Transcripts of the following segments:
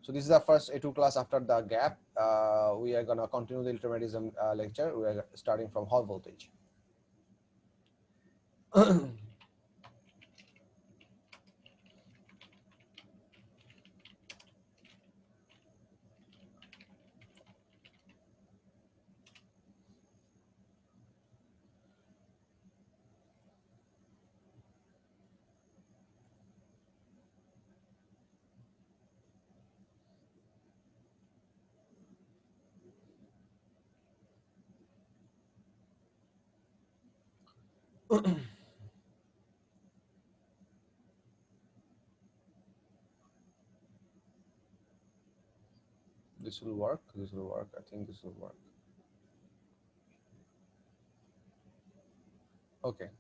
So this is the first A2 class after the gap. We are gonna continue the electromagnetism lecture. We are starting from Hall voltage. This will work. This will work. I think this will work. Okay.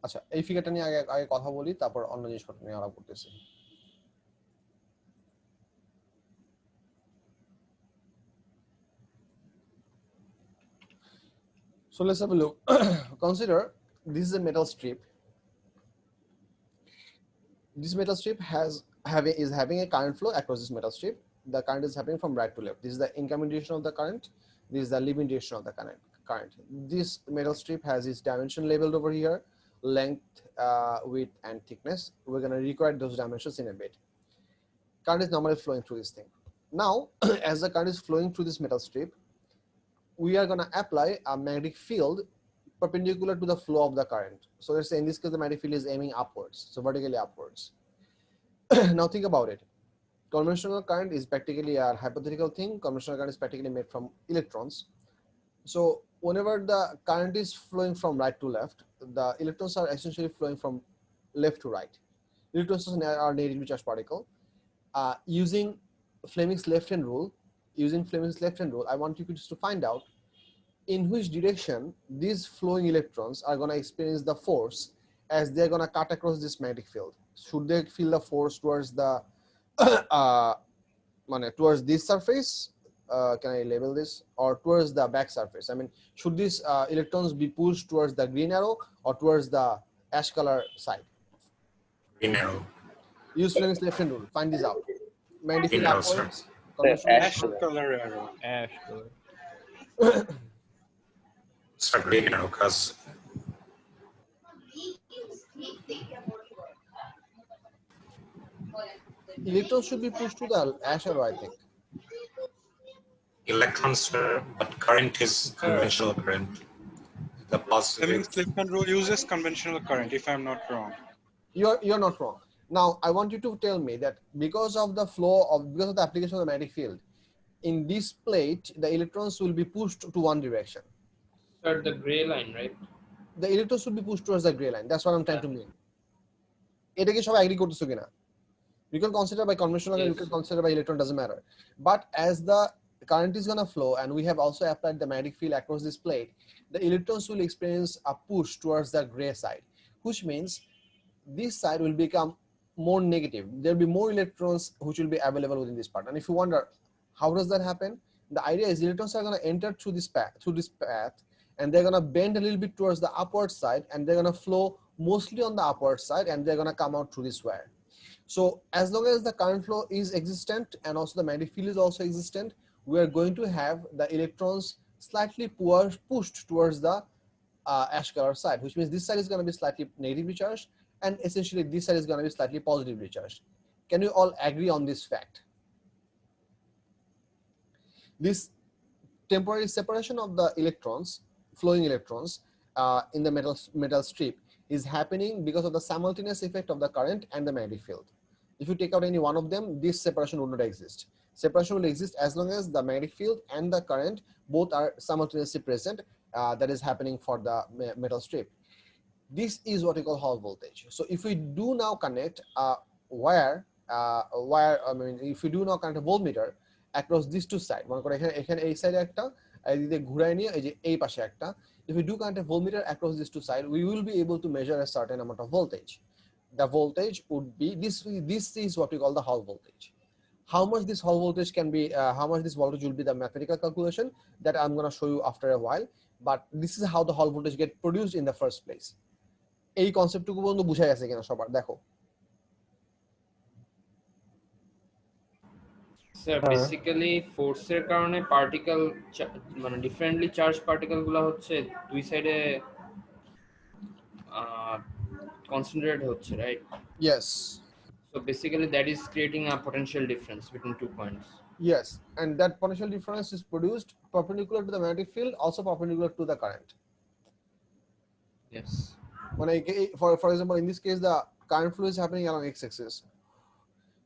আচ্ছা এই ফিগারটা নিয়ে আগে আগে কথা বলি তারপর অন্য জিনিসপত্র নিয়ে আলাপ করতেছি So let's have a look. Consider this is a metal strip. This metal strip is having a current flow across this metal strip. The current is happening from right to left. This is the incoming direction of the current. This is the leaving direction of the current. This metal strip has its dimension labeled over here, length, width, and thickness. We're going to record those dimensions in a bit. Current is normally flowing through this thing. Now, as the current is flowing through this metal strip, we are going to apply a magnetic field perpendicular to the flow of the current. So let's say in this case, the magnetic field is aiming upwards, so vertically upwards. Now think about it. Conventional current is practically a hypothetical thing. Conventional current is practically made from electrons. So whenever the current is flowing from right to left, the electrons are essentially flowing from left to right. Electrons are negatively charged particle. Using Fleming's left-hand rule, I want you just to find out in which direction these flowing electrons are going to experience the force as they're going to cut across this magnetic field. Should they feel the force towards the towards this surface? Can I label this? Or towards the back surface? I mean, should these electrons be pushed towards the green arrow or towards the ash color side? Green arrow. Use Fleming's left-hand rule. Find this out. Magnetic field upwards. Ash color arrow. Ash color. It's a green arrow because electrons should be pushed to the ash arrow, I think. electrons, but current is conventional current. The positive. Fleming's left-hand rule uses conventional current, if I'm not wrong. You're not wrong. Now I want you to tell me that because of the application of the magnetic field, in this plate, the electrons will be pushed to one direction. Sir, the gray line, right? The electrons should be pushed towards the gray line. That's what I'm trying to mean. এটা কি সবাই agree করতেছো কিনা? You can consider by conventional, yes. You can consider by electron, doesn't matter. But as the current is going to flow and we have also applied the magnetic field across this plate, the electrons will experience a push towards the gray side, which means this side will become more negative. There'll be more electrons which will be available within this part. And if you wonder how does that happen, the idea is electrons are going to enter through this path, and they're going to bend a little bit towards the upward side, and they're going to flow mostly on the upward side, and they're going to come out through this wire. So as long as the current flow is existent and also the magnetic field is also existent, we are going to have the electrons slightly pushed towards the ash color side, which means this side is going to be slightly negatively charged, and essentially this side is going to be slightly positively charged. Can you all agree on this fact? This temporary separation of the electrons, flowing electrons in the metal strip is happening because of the simultaneous effect of the current and the magnetic field. If you take out any one of them, this separation would not exist. Separation will exist as long as the magnetic field and the current both are simultaneously present. That is happening for the metal strip. This is what we call Hall voltage. So if we do now connect a wire, if we do now connect a voltmeter across these two sides, এখানে এই সাইডে একটা এদিকে ঘুরায় নিয়ে এই যে এই পাশে একটা, if we do connect a voltmeter across these two sides, we will be able to measure a certain amount of voltage. the voltage would be this. This is what we call the hall voltage. How much this hall voltage can be, how much this voltage will be, the mathematical calculation that I'm going to show you after a while. But this is how the hall voltage get produced in the first place. এই কনসেপ্টটুকু পর্যন্ত বুঝা গেছে কিনা সবার? দেখো sir basically ফোর্সের কারণে particle মানে ডিফারেন্টলি চার্জ পার্টিকেল গুলো হচ্ছে দুই সাইডে concentrated হচ্ছে, right? yes, So basically that is creating a potential difference between 2 points. yes, and that potential difference is produced perpendicular to the magnetic field, also perpendicular to the current. Yes. When for example, in this case the current flow is happening along x-axis,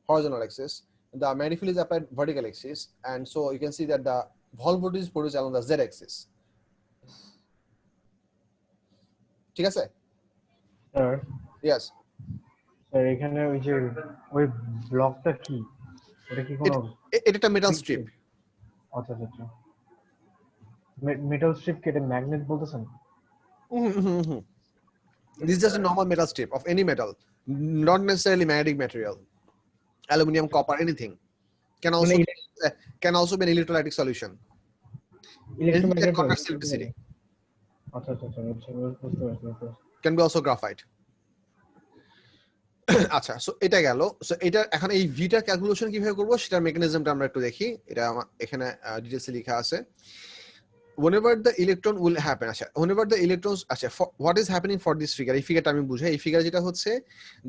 horizontal axis, the magnetic field is applied vertical axis, and so you can see that the hall voltage is produced along the z-axis. ঠিক আছে? Sir Yes. Sir এখানে ওই যে ওই ব্লকটা কি, এটা কি কোনো এটা একটা মেটাল স্ট্রিপ। আচ্ছা আচ্ছা, মেটাল স্ট্রিপ কেটে ম্যাগনেট বলতেছেন? This is just a normal metal strip of any metal, not necessarily magnetic material. Aluminium, copper, anything can also be an electrolytic solution. Anything that conducts electricity. আচ্ছা আচ্ছা আচ্ছা, বুঝতে পারছি। Can be also graphite. আচ্ছা, so এটা গেল। So এটা এখন এই ভিটা ক্যালকুলেশন কিভাবে করব সেটার মেকানিজমটা আমরা একটু দেখি। এটা এখানে ডিটেইলসে লেখা আছে। Whenever the electron will happen, whenever the electrons, what is happening for this figure? এই ফিগারটা আমি বুঝাই। এই ফিগার যেটা হচ্ছে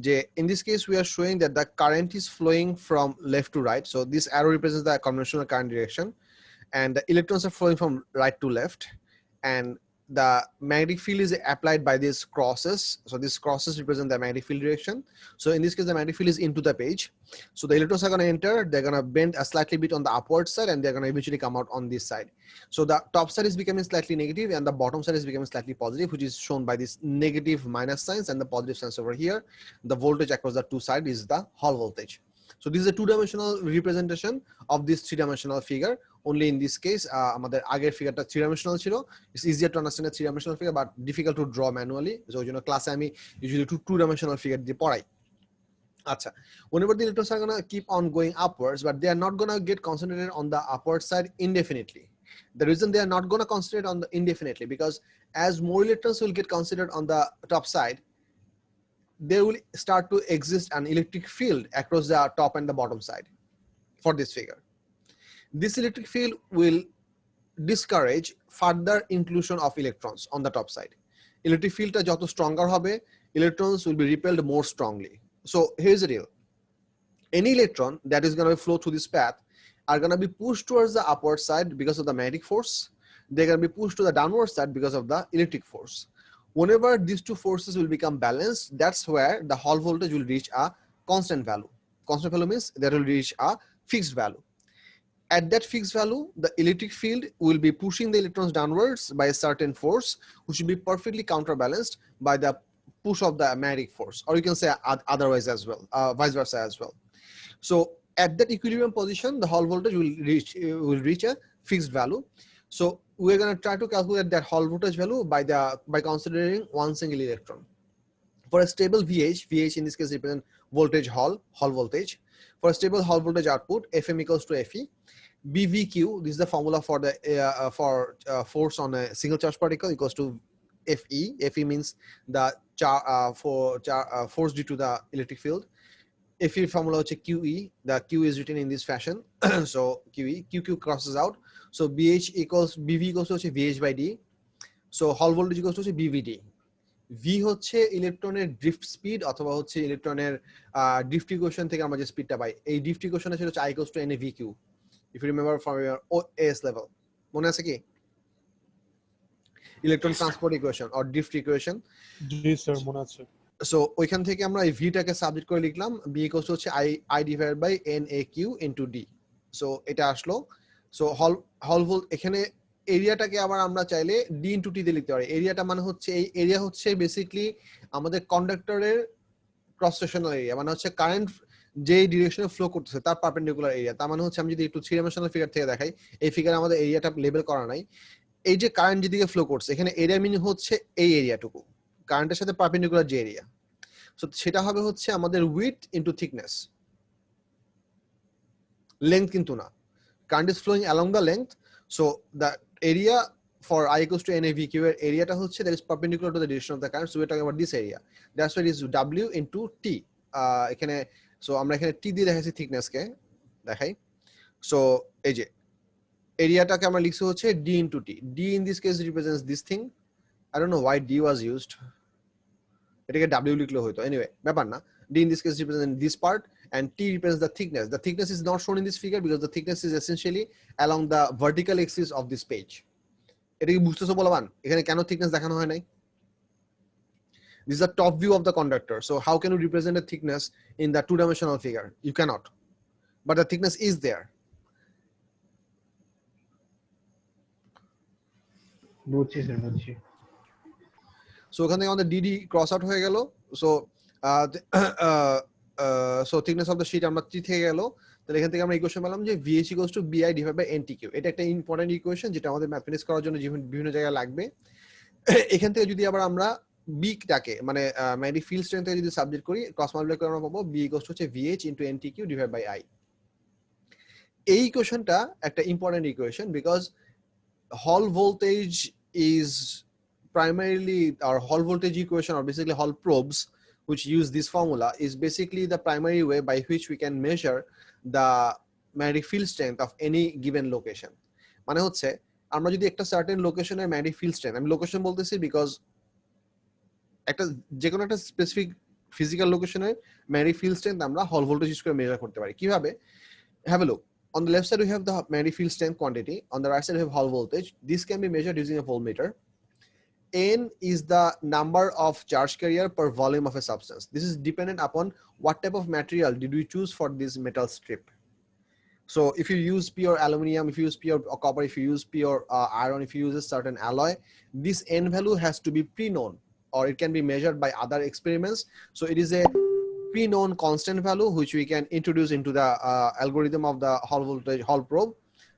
যে in this case we are showing that the current is flowing from left to right. So this arrow represents the conventional current direction, and the electrons are flowing from right to left, and the magnetic field is applied by these crosses. So these crosses represent the magnetic field direction. So in this case, the magnetic field is into the page. So the electrons are going to enter, they're going to bend a slightly bit on the upward side, and they're going to eventually come out on this side. So the top side is becoming slightly negative, and the bottom side is becoming slightly positive, which is shown by this negative minus signs and the positive signs over here. The voltage across the two sides is the hall voltage. So this is a two-dimensional representation of this three-dimensional figure. Only in this case, আমাদের আগের ফিগারটা three-dimensional ছিল. It's easier to understand a three-dimensional figure, but difficult to draw manually. So ক্লাসে আমি usually two-dimensional figure দিয়ে পড়াই. আচ্ছা, whenever the electrons are gonna keep on going upwards, but they are not gonna get concentrated on the upward side indefinitely. The reason they are not gonna concentrate on the indefinitely, because as more electrons will get concentrated on the top side, there will start to exist an electric field across the top and the bottom side for this figure. This electric field will discourage further inclusion of electrons on the top side. Electric field ta joto stronger hobe, electrons will be repelled more strongly. So here's the deal. Any electron that is going to flow through this path are going to be pushed towards the upward side because of the magnetic force. They're going to be pushed to the downward side because of the electric force. Whenever these two forces will become balanced, that's where the hall voltage will reach a constant value. Constant value means that will reach a fixed value. At that fixed value, the electric field will be pushing the electrons downwards by a certain force, which will be perfectly counterbalanced by the push of the magnetic force, or you can say otherwise as well, vice versa as well. So at that equilibrium position, the hall voltage will reach a fixed value. So we're going to try to calculate that hall voltage value by considering one single electron. For a stable VH in this case represents voltage hall voltage. For a stable hall voltage output, Fm equals to Fe. BVQ, this is the formula for the force on a single charge particle, equals to Fe. Fe means the force due to the electric field. Fe formula হচ্ছে QE. The Q is written in this fashion. So QE, QQ crosses out. So BV equals to VH by D. So hall voltage equals to BVD. V হচ্ছে ইলেকট্রনের drift speed অথবা হচ্ছে ইলেকট্রনের drift equation থেকে আমরা যে স্পিডটা পাই, এই ড্রিফট ইকুয়েশন আছে হচ্ছে I equals to NAVQ. If you remember from your AS level, মনে আছে কি? Electron transport equation or drift equation. G sir, মনে আছে। সো ওইখান থেকে আমরা এই ভিটাকে সাবজেক্ট করে লিখলাম, B equals to হচ্ছে I divided by NAQ into D. So এটা আসলো। সো হল ভোল্ট এখানে এরিয়াটাকে আবার আমরা চাইলে D into T দিয়ে লিখতে পারি। এরিয়াটা মানে হচ্ছে এই এরিয়া হচ্ছে বেসিক্যালি আমাদের কন্ডাক্টরের ক্রস সেকশনাল এরিয়া, মানে হচ্ছে কারেন্ট যে ডিরেকশনে ফ্লো করতেছে তার পারপেন্ডিকুলার এরিয়া। তার মানে হচ্ছে আমি যদি একটু থ্রি ডাইমেনশনাল ফিগার থেকে দেখাই, এই ফিগারে আমাদের এরিয়াটা লেবেল করা নাই। এই যে কারেন্ট যেদিকে ফ্লো করছে এখানে এরিয়া মিনিং হচ্ছে এই এরিয়াটুকু, কারেন্টের সাথে পারপেন্ডিকুলার যে এরিয়া। সো সেটা হবে হচ্ছে আমাদের width into thickness, length কিন্তু না, current is flowing along the length, so the area for I equals to NAVQ এর এরিয়াটা হচ্ছে that is perpendicular to the direction of the current, so we're talking about this area, that's why it is W into T, এখানে so আমরা এখানে T দিয়ে দেখাইছি thickness কে দেখাই, so এই যে এরিয়াটাকে আমরা লিখছি হচ্ছে D into T, D in this case represents this thing, I don't know why D was used, এটাকে W লিখলে হতো, anyway ব্যাপার না, D in this case represents this part and T represents the thickness. The thickness is not shown in this figure because the thickness is essentially along the vertical axis of this page. এটা কি বুঝতেছো বলবান এখানে কেন thickness দেখানো হয় নাই? This is the top view of the conductor, so how can you represent a thickness in the two-dimensional figure? You cannot, but the thickness is there. বুঝছি স্যার, বুঝছি। সো ওখান থেকে আমাদের DD ক্রস আউট হয়ে গেল, so so thickness of the sheet আমরা 3 থেকে গেল, তাহলে এখান থেকে আমরা ইকুয়েশন পেলাম যে VH equals to BI divide by NTQ, এটা একটা ইম্পর্টেন্ট ইকুয়েশন যেটা আমাদের ম্যাথমেটিক্স করার জন্য বিভিন্ন জায়গায় লাগবে। এখান থেকে যদি আবার আমরা বিটাকে মানে ম্যাগনেটিক ফিল্ড স্ট্রেংথকে যদি সাবজেক্ট করি ক্রস মাল্টিপ্লাই করে আমরা পাবো B ইকুয়ালস টু হচ্ছে VH into NTQ divide by I। এই ইকুয়েশনটা একটা ইম্পর্টেন্ট ইকুয়েশন বিকজ হল voltage is primarily our Hall voltage equation, or basically Hall probes which use this formula, is basically the primary way by which we can measure the magnetic field strength of any given location. মানে হচ্ছে আমরা যদি একটা certain লোকেশনের magnetic field strength, আমি location বলতেছি because একটা যে কোনো একটা স্পেসিফিক ফিজিক্যাল লোকেশনের ম্যাগনেটিক ফিল্ড স্ট্রেংথ আমরা হল ভোল্টেজ ইউজ করে মেজার করতে পারি। কিভাবে? Have a look. On the left side we have the magnetic field strength quantity, on the right side we have Hall voltage. This can be measured using a voltmeter. N is the number of charge carrier per volume of a substance. This is dependent upon what type of material did we choose for this metal strip. So if you use pure aluminum, if you use pure copper, if you use pure iron, if you use a certain alloy, this N value has to be pre-known, or it can be measured by other experiments. So it is a pre-known constant value which we can introduce into the algorithm of the Hall voltage Hall probe.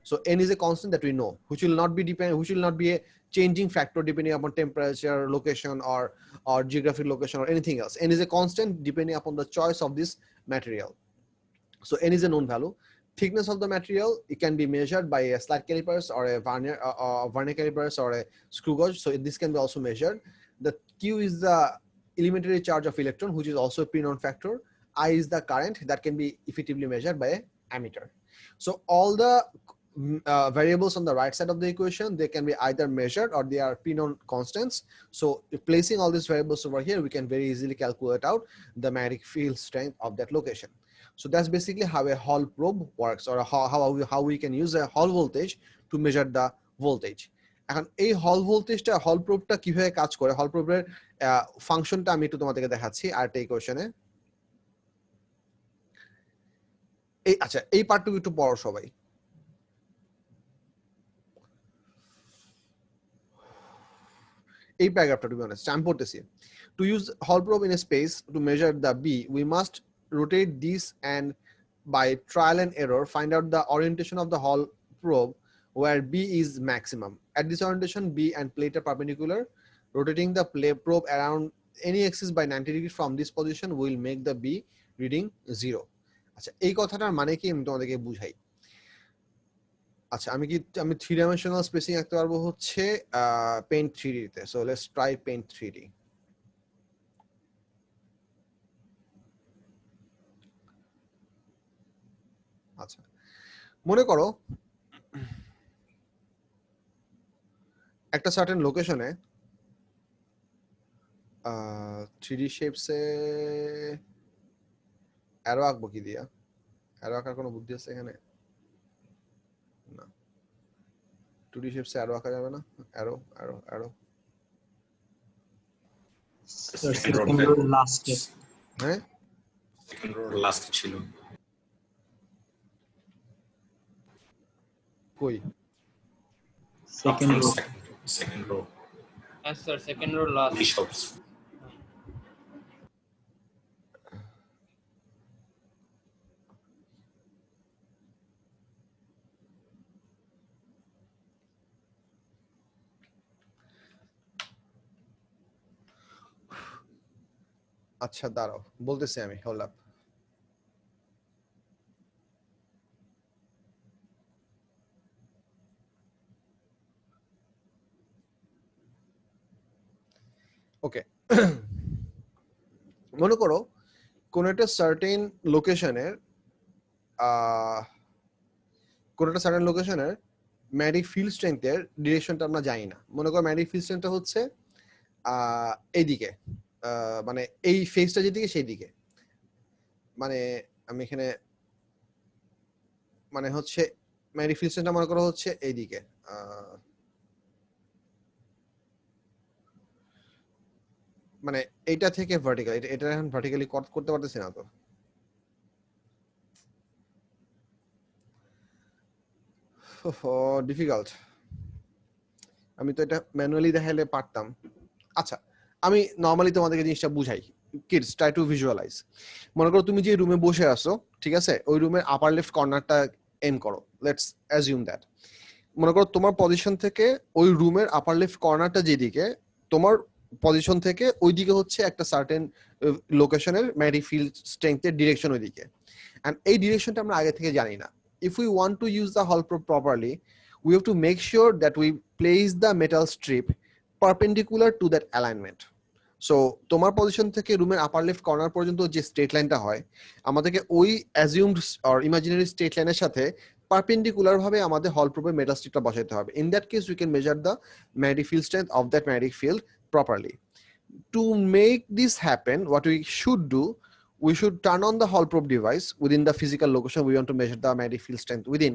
So N is a constant that we know, which will not be a changing factor depending upon temperature, location, or geographic location, or anything else. N is a constant depending upon the choice of this material. So N is a known value. Thickness of the material, it can be measured by a slide calipers or a vernier calipers or a screw gauge. So this can be also measured. The Q is the elementary charge of electron, which is also a pre-known factor. I is the current that can be effectively measured by an ammeter. So all the variables on the right side of the equation, they can be either measured or they are pre-known constants. So placing all these variables over here, we can very easily calculate out the magnetic field strength of that location. So that's basically how a Hall probe works, or how we can use a Hall voltage to measure the voltage. এখন এই হল ভোল্টেজটা হল প্রোবটা কিভাবে কাজ করে, হল প্রোবের ফাংশনটা আমি একটু তোমাদেরকে দেখাচ্ছি আরেকটা ইকুয়েশনে। এই আচ্ছা এই পার্টটুকু একটু পড়ো সবাই। এই প্যারাগ্রাফটা টু বি অনেস্ট আমি পড়তেছি। To use Hall probe in a space to measure the B, we must rotate this and by trial and error find out the orientation of the Hall probe where B is maximum. At this orientation, B and plate are perpendicular. Rotating the probe around any axis by 90 degrees from this position will make the B reading 0. আচ্ছা এই কথাটার মানে কি আমি তোমাদেরকে বুঝাই। আচ্ছা আমি 3 ডাইমেনশনাল স্পেসিং আঁকতে পারবো হচ্ছে পেইন্ট 3D তে। So let's try paint 3D। আচ্ছা মনে করো একটা সার্টেন লোকেশনে 3D শেপসে অ্যারো আঁকবো কি দিয়া? অ্যারো আঁকার কোনো বুদ্ধি আছে এখানে? না, 2D শেপসে অ্যারো আঁকা যাবে না। Arrow arrow arrow Second row last হ্যাঁ second row last ছিল। কই? Second row হ্যাঁ sir, second rho last. bishops। আচ্ছা দাঁড়াও, বলতেছি আমি, হোল্ড আপ। ওকে, মনে করো কোন একটা সার্টেন লোকেশনের কোন একটা সার্টেন লোকেশনের ম্যাগনেটিক ফিল্ড স্ট্রেংথের ডিরেকশনটা আমরা জানি না। মনে করো ম্যাগনেটিক ফিল্ড স্ট্রেংথটা হচ্ছে এইদিকে, মানে এই ফেজটা যেদিকে সেই দিকে, মানে আমি এখানে মানে হচ্ছে ম্যাগনেটিক ফিল্ড স্ট্রেংথটা মনে করো হচ্ছে এইদিকে, মানে এইটা থেকে ভার্টিক্যাল, এটা এখন ভার্টিক্যালি করতে পারতেছি না, তো ডিফিকাল্ট। আমি তো এটা ম্যানুয়ালি দেখাইলে পারতাম। আচ্ছা, আমি নর্মালি তোমাদেরকে জিনিসটা বুঝাই। Kids, try to visualise. মনে করো তুমি যে রুমে বসে আছো, ঠিক আছে, ওই রুমের আপার লেফট কর্নারটা এম করো। Let's assume that. মনে করো তোমার পজিশন থেকে ওই রুমের আপার লেফট কর্নারটা যেদিকে, তোমার পজিশন থেকে ওইদিকে হচ্ছে একটা সার্টেন লোকেশনের ম্যাগনেটিক ফিল্ড স্ট্রেংথের ডিরেকশন ওইদিকে। And এই ডিরেকশনটা আমরা আগে থেকে জানি না। If we want to use the Hall probe properly, we have to make sure that we place the metal strip perpendicular to that alignment. So তোমার পজিশন থেকে রুমের আপার লেফট কর্নার পর্যন্ত যে স্ট্রেট লাইনটা হয়, আমাদেরকে ওই অ্যাজিউমড অর ইমাজিনারি স্ট্রেট লাইনের সাথে পারপেন্ডিকুলার ভাবে আমাদের হল প্রুফে মেটাল স্ট্রিপটা বসাতে হবে। In that case we can measure the magnetic field strength of that magnetic field properly. To make this happen, what we should do, we should turn on the Hall probe device within the physical location we want to measure the magnetic field strength within.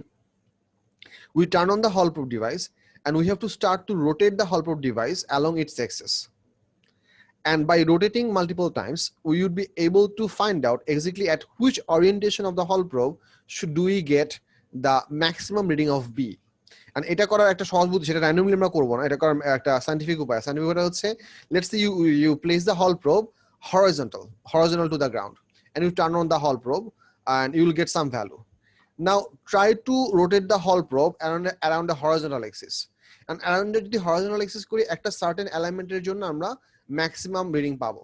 We turn on the Hall probe device and we have to start to rotate the Hall probe device along its axis. And by rotating multiple times, we would be able to find out exactly at which orientation of the Hall probe do we get the maximum reading of B. And এটা করার একটা সহজ বুদ্ধি, সেটা randomly আমরা করব না, এটা করার একটা সায়েন্টিফিক উপায়। সায়েন্টিফিক উপায় হচ্ছে, let's say you place the hall probe horizontal to the ground, and you turn on the hall probe and you will get some value. Now try to rotate the hall probe around the horizontal axis, and around the horizontal axis করি একটা certain এলিমেন্টের জন্য আমরা maximum reading পাবো,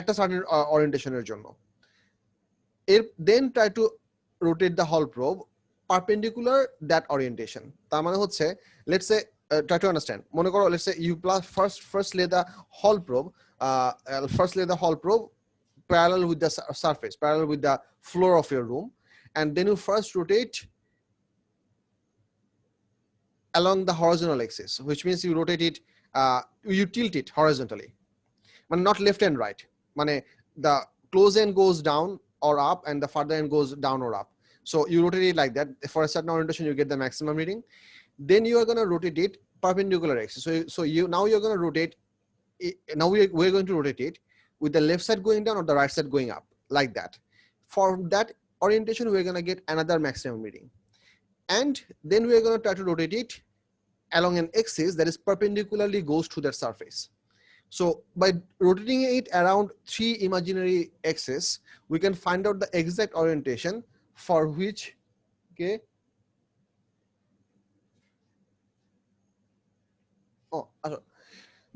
একটা certain ওরিয়েন্টেশনের জন্য। Then try to rotate the hall probe perpendicular that orientation. তার মানে হচ্ছে, let's say try to understand, মনে করো let's say you first lay the hall probe parallel with the surface, parallel with the floor of your room, and then you first rotate along the horizontal axis, which means you rotate it, you tilt it horizontally, মানে not left and right, মানে the close end goes down or up and the further end goes down or up. So you rotate it like that. For a certain orientation, you get the maximum reading. Then you are going to rotate it perpendicular axis. So you're going to rotate it. Now we're going to rotate it with the left side going down or the right side going up, like that. For that orientation, we're going to get another maximum reading. And then we're going to try to rotate it along an axis that is perpendicularly goes to that surface. So by rotating it around 3 imaginary axes, we can find out the exact orientation for which, okay,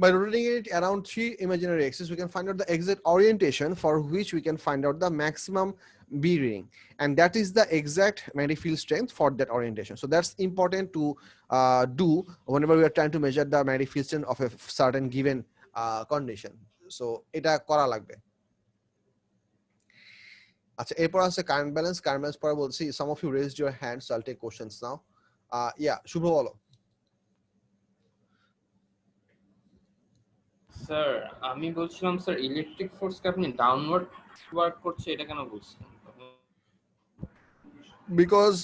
by rotating it around 3 imaginary axes, we can find out the exact orientation for which we can find out the maximum B reading, and that is the exact magnetic field strength for that orientation. So that's important to do whenever we are trying to measure the magnetic field strength of a certain given condition. So এটা করা লাগবে। আচ্ছা, এরপর আছে current balance. পরে বলছি, some of you raised your hands, so I'll take questions now. Yeah, শুভ বলো। Sir আমি বলছিলাম স্যার ইলেকট্রিক ফোর্সকে আপনি ডাউনওয়ার্ড ওয়ার্ক করছে, এটা কেন বলছেন? Because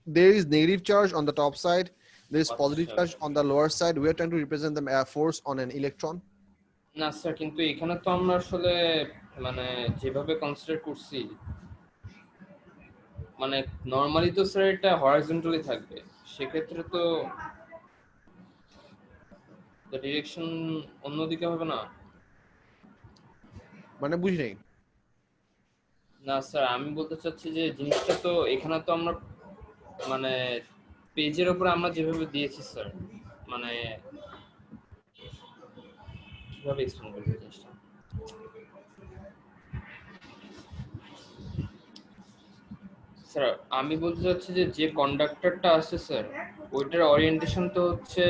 there is negative charge on the top side, there is positive charge on the lower side. We are trying to represent the force on an electron. না sir, কিন্তু এখানে তো আমরা আসলে মানে যেভাবে কনসিডার করছি, মানে নরমালি তো স্যার এটা হরাইজন্টালি থাকবে, সেক্ষেত্রে তো ডিরেকশন অন্যদিকে হবে না? মানে বুঝি নাই। না স্যার, আমি বলতে চাচ্ছি যে জিনিসটা তো এখানে তো আমরা মানে পেজের উপরে আমরা যেভাবে দিয়েছি স্যার, মানে কিভাবে এক্সপ্লেন করব জিনিসটা? স্যার আমি বলতে চাচ্ছি যে কন্ডাক্টরটা আছে স্যার ওইটার ওরিয়েন্টেশন তো হচ্ছে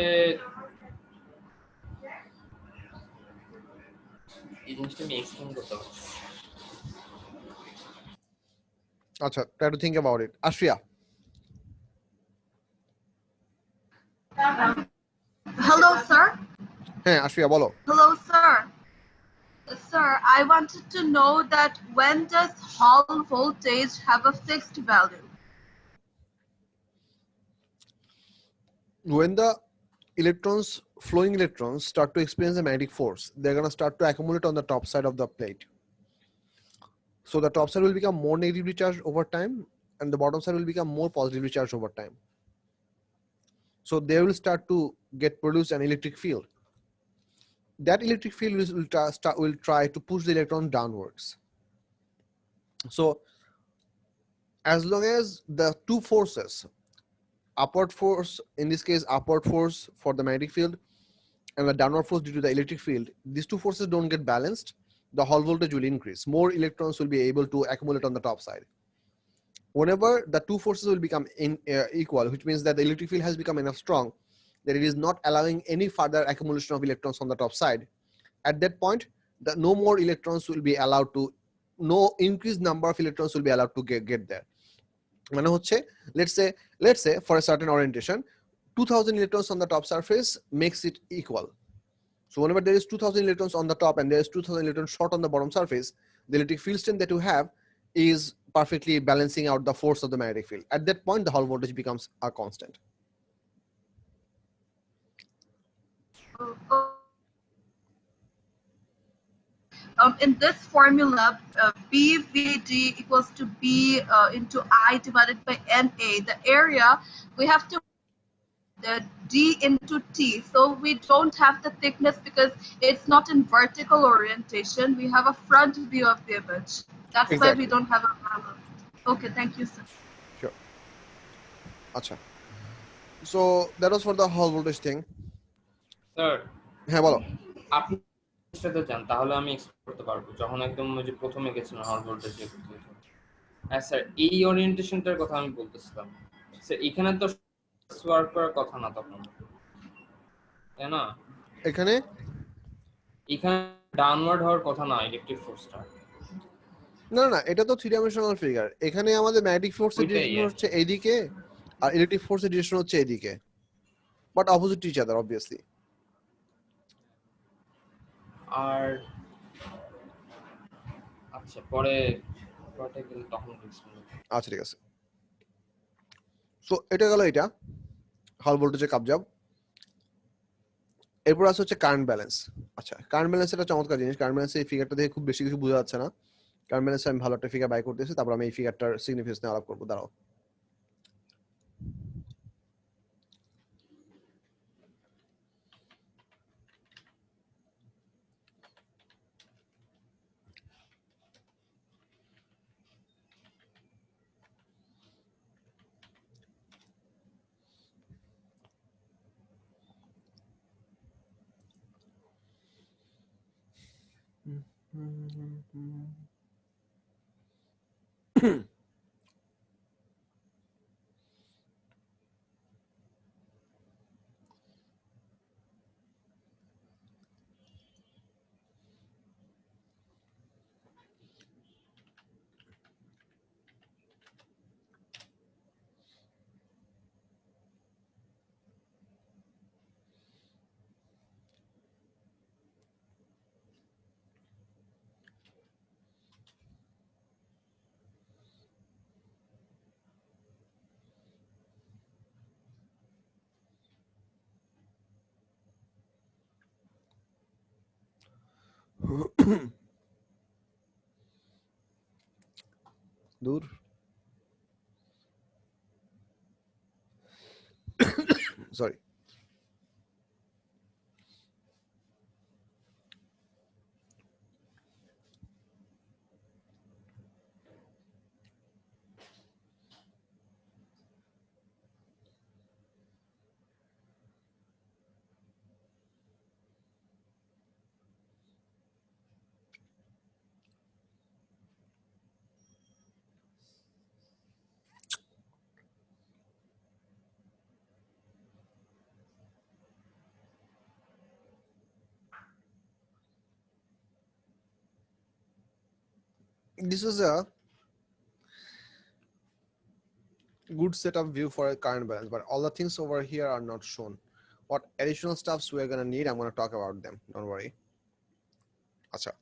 এই জিনিসটা আমি এক্সপ্লেন করতে পারছি আচ্ছা, try to think about it. Ashriya. Hello, sir. হ্যাঁ আশিয়া বলো। Hello, sir. Sir, I wanted to know that when does Hall voltage have a fixed value? When the flowing electrons start to experience the magnetic force, they're going to start to accumulate on the top side of the plate. So the top side will become more negatively charged over time, and the bottom side will become more positively charged over time. So they will start to get produced an electric field. That electric field will try to push the electron downwards. So as long as the two forces, upward force, in this case upward force for the magnetic field and the downward force due to the electric field, these two forces don't get balanced, the Hall voltage will increase. More electrons will be able to accumulate on the top side. Whenever the two forces will become equal, which means that the electric field has become enough strong that it is not allowing any further accumulation of electrons on the top side, at that point no more electrons will be allowed to, no increased number of electrons will be allowed to get there. মানে হচ্ছে let's say for a certain orientation 2000 electrons on the top surface makes it equal. So whenever there is 2000 electrons on the top and there is 2000 electrons short on the bottom surface, the electric field strength that you have is perfectly balancing out the force of the magnetic field. At that point, the Hall voltage becomes a constant. In this formula, BVD equals to B into I divided by NA. The area, we have to D into T. So we don't have the thickness because it's not in vertical orientation. We have a front view of the image. That's why we Exactly. don't have a value. Okay, thank you, sir. Sure. Acha. So that was for the Hall voltage thing. Sir হ্যাঁ বলো। আপনি সেটা জান তাহলে আমি explain করতে পারবো যখন একদম ওই যে প্রথমে গেছিলাম হল ভোল্টেজ হ্যাঁ স্যার এই ওরিয়েন্টেশনটার কথা আমি বলতেছিলাম স্যার এখানে তো ওয়ার্ক করার কথা না তখন তাই না এখানে ডাউনওয়ার্ড হওয়ার কথা না ইলেকট্রিক ফোর্সটা না না এটা তো থ্রি ডাইমেনশনাল ফিগার। এখানে আমাদের ম্যাগনেটিক ফোর্সের ডিরেকশন হচ্ছে এইদিকে আর ইলেকট্রিক ফোর্সের ডিরেকশন হচ্ছে এইদিকে, but opposite to each other obviously. আর আচ্ছা পরে গেলে তখন আচ্ছা ঠিক আছে। সো এটা গেল এটা হল ভোল্টেজের কাবজাব। এরপর আছে হচ্ছে কারেন্ট ব্যালেন্স। আচ্ছা কারেন্ট ব্যালেন্স একটা চমৎকার জিনিস। কারেন্ট ব্যালেন্স এই ফিগারটা দেখে খুব বেশি কিছু বোঝা যাচ্ছে না। কারেন্ট ব্যালেন্স আমি ভালো একটা ফিগার বাই করতেছি, তারপর আমি এই ফিগারটার সিগনিফিকেন্স নিয়ে আলাপ করবো। দাঁড়াও। দূর sorry. this is a good setup view for a current balance, but all the things over here are not shown. What additional stuffs we're gonna need, I'm gonna talk about them. Don't worry. Acha.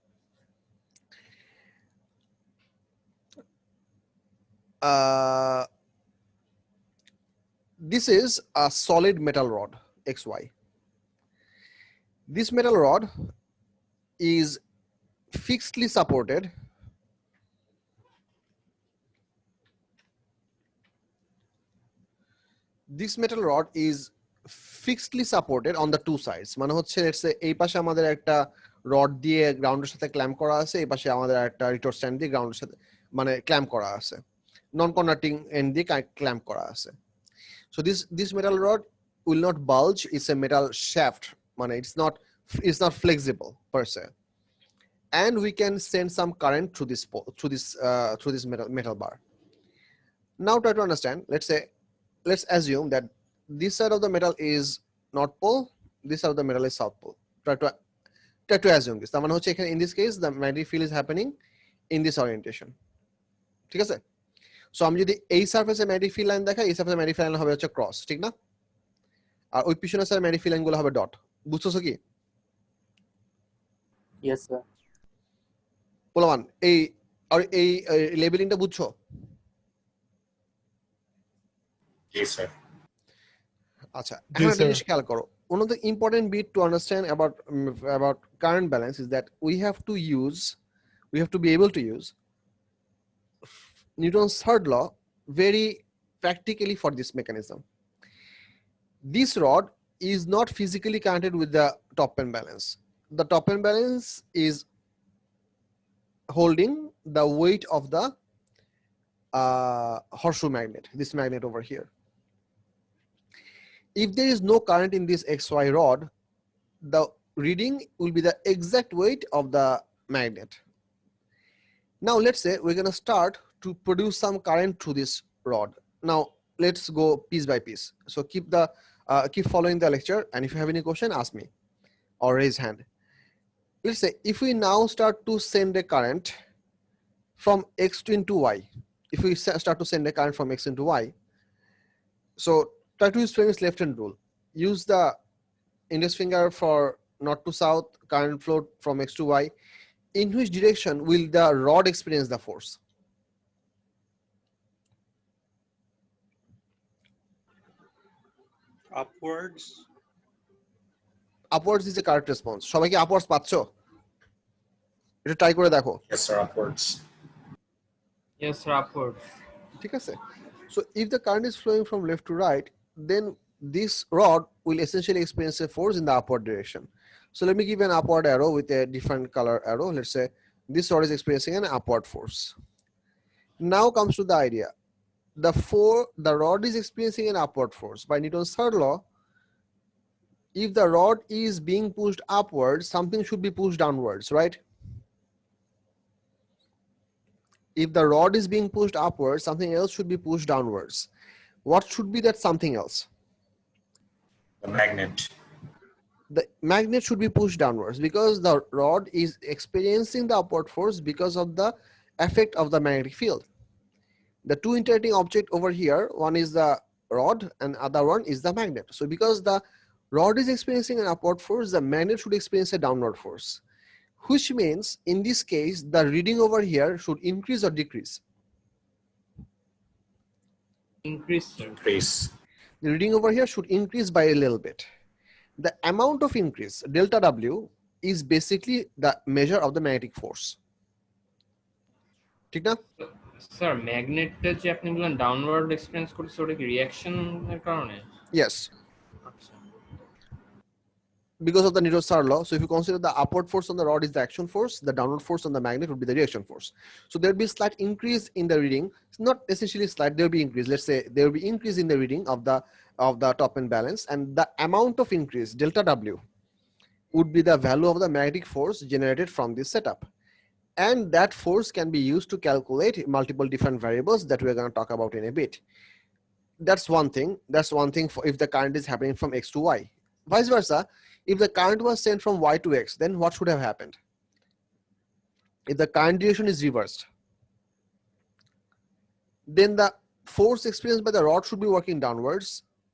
This is a solid metal rod XY. This metal rod is fixedly supported this metal rod is fixedly supported on the two sides. মানে হচ্ছে let's say এই পাশে আমাদের একটা rod দিয়ে গ্রাউন্ডের সাথে clamp করা আছে, এই পাশে আমাদের একটা রিটর্ট স্ট্যান্ড দিয়ে গ্রাউন্ডের সাথে মানে ক্ল্যাম্প করা আছে, নন কন্ডাক্টিং এন্ড দিয়ে ক্ল্যাম্প করা আছে. So this metal rod will not bulge. It's a metal shaft. মানে it's not flexible per se, and we can send some current through this metal bar. Now try to understand. Let's assume that this side of the metal is north pole, this side of the metal is south pole. Try to assume this. তার মানে হচ্ছে এখানে in this case the magnetic field is happening in this orientation. ঠিক আছে? So আমি যদি এই সারফেসে ম্যাগনেটিক ফিল্ড লাইন দেখাই, এই সারফেসে ম্যাগনেটিক ফিল্ড লাইন হবে হচ্ছে ক্রস, ঠিক না? আর ওই পিছনের সাইডে ম্যাগনেটিক ফিল্ড লাইনগুলো হবে ডট। বুঝছছো কি? Yes, sir. পোলামান এই আর এই লেবেলিংটা বুঝছো? Yes, sir. আচ্ছা, জি, এখন একটা স্যার। জিনিস খেয়াল করো। One of the important bit to understand about current balance is that we have to be able to use Newton's third law very practically for this mechanism. This rod is not physically connected with the top end balance. The top end balance is holding the weight of the horseshoe magnet, this magnet over here. If there is no current in this XY rod, the reading will be the exact weight of the magnet. Now let's say we're going to start to produce some current through this rod. Now let's go piece by piece. So keep following the lecture, and if you have any question, ask me or raise hand. Let's say if we now start to send a current from X into Y, if we start to send a current from X into Y, so try to use famous left hand rule. Use the index finger for north to south current flow from X to Y. In which direction will the rod experience the force? Upwards. Upwards is the correct response. সবাই কি upwards পাচ্ছো? এটা try করে দেখো। Yes, sir. Upwards. Yes, sir, upwards. ঠিক আছে? So if the current is flowing from left to right, then this rod will essentially experience a force in the upward direction. So let me give an upward arrow with a different color arrow. Let's say this rod is experiencing an upward force. Now comes to the idea. The rod is experiencing an upward force. By Newton's third law, if the rod is being pushed upwards, something should be pushed downwards, right? If the rod is being pushed upwards, something else should be pushed downwards. What should be that something else? The magnet. The magnet should be pushed downwards because the rod is experiencing the upward force because of the effect of the magnetic field. The two interacting object over here, one is the rod and other one is the magnet. So because the rod is experiencing an upward force, the magnet should experience a downward force, which means in this case, the reading over here should increase or decrease. Increase, sir. Increase. The reading over here should increase by a little bit. The amount of increase, delta W, is basically the measure of the magnetic force. ঠিক না? Sir ম্যাগনেটটা যে আপনি বললেন downward experience করছে ওটা কি রিঅ্যাকশনের কারণে? Yes, আচ্ছা, because of the Newton's third law. So if you consider the upward force on the rod is the action force, the downward force on the magnet would be the reaction force. So there'll be a slight increase in the reading. It's not essentially slight, there'll be increase. Let's say there'll be increase in the reading of the top end balance, and the amount of increase, delta W, would be the value of the magnetic force generated from this setup. And that force can be used to calculate multiple different variables that we're going to talk about in a bit. That's one thing. That's one thing for if the current is happening from X to Y. Vice versa, if the current was sent from Y to X, then what should have happened? If the current direction is reversed, then the force experienced by the rod should be working downwards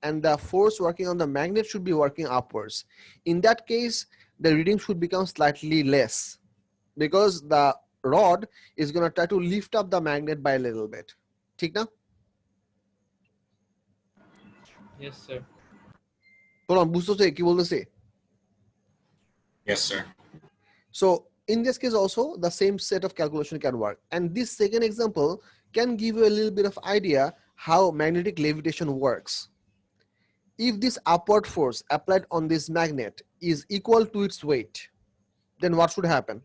and the force working on the magnet should be working upwards. In that case, the reading should become slightly less because the rod is going to try to lift up the magnet by a little bit. ঠিক না? Yes, sir. বলুন বুঝতেছে কি বলতেছি? Yes, sir. So in this case also the same set of calculation can work, and this second example can give you a little bit of idea how magnetic levitation works. If this upward force applied on this magnet is equal to its weight, then what should happen?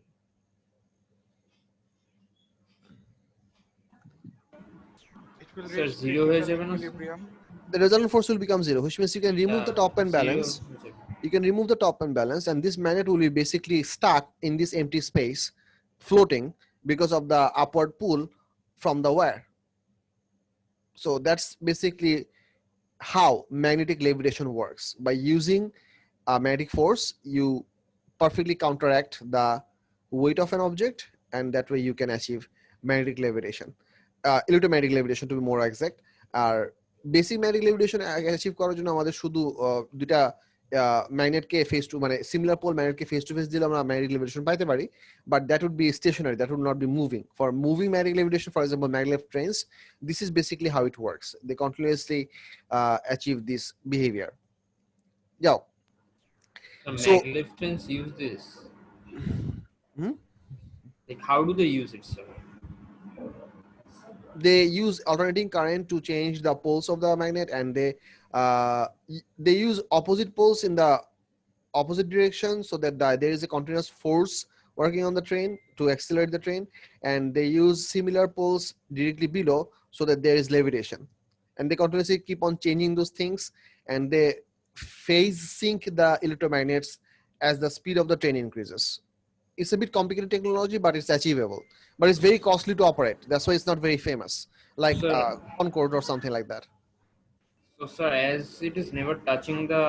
It will Sir, reach zero হয়ে critical যাবে না? equilibrium. The resultant force will become zero, which means you can remove the top end Zero balance. হয়ে যাবে। You can remove the top end balance, and this magnet will be basically stuck in this empty space, floating because of the upward pull from the wire. So that's basically how magnetic levitation works. By using a magnetic force, you perfectly counteract the weight of an object, and that way you can achieve magnetic levitation, electromagnetic levitation to be more exact. আর basic magnetic levitation achieve করার জন্য আমাদের শুধু দুটা ম্যাগনেটকে face to মানে similar pole ম্যাগনেটকে face to face দিলে আমরা ম্যাগনেটিক লেভিটেশন পাইতে পারি, but that would be stationary, that would not be moving. For moving magnetic levitation, for example maglev trains, this is basically how it works. They continuously achieve this behavior. যাও. So So- maglev trains use this. Hmm? Like how do they use it, sir? They use alternating current to change the poles of the magnet, and they use opposite poles in the opposite direction so that there is a continuous force working on the train to accelerate the train, and they use similar poles directly below so that there is levitation, and they continuously keep on changing those things, and they phase sync the electromagnets as the speed of the train increases. It's a bit complicated technology, but it's achievable, but it's very costly to operate. That's why it's not very famous, like Sir. Concorde or something like that. So sir, as it is never touching the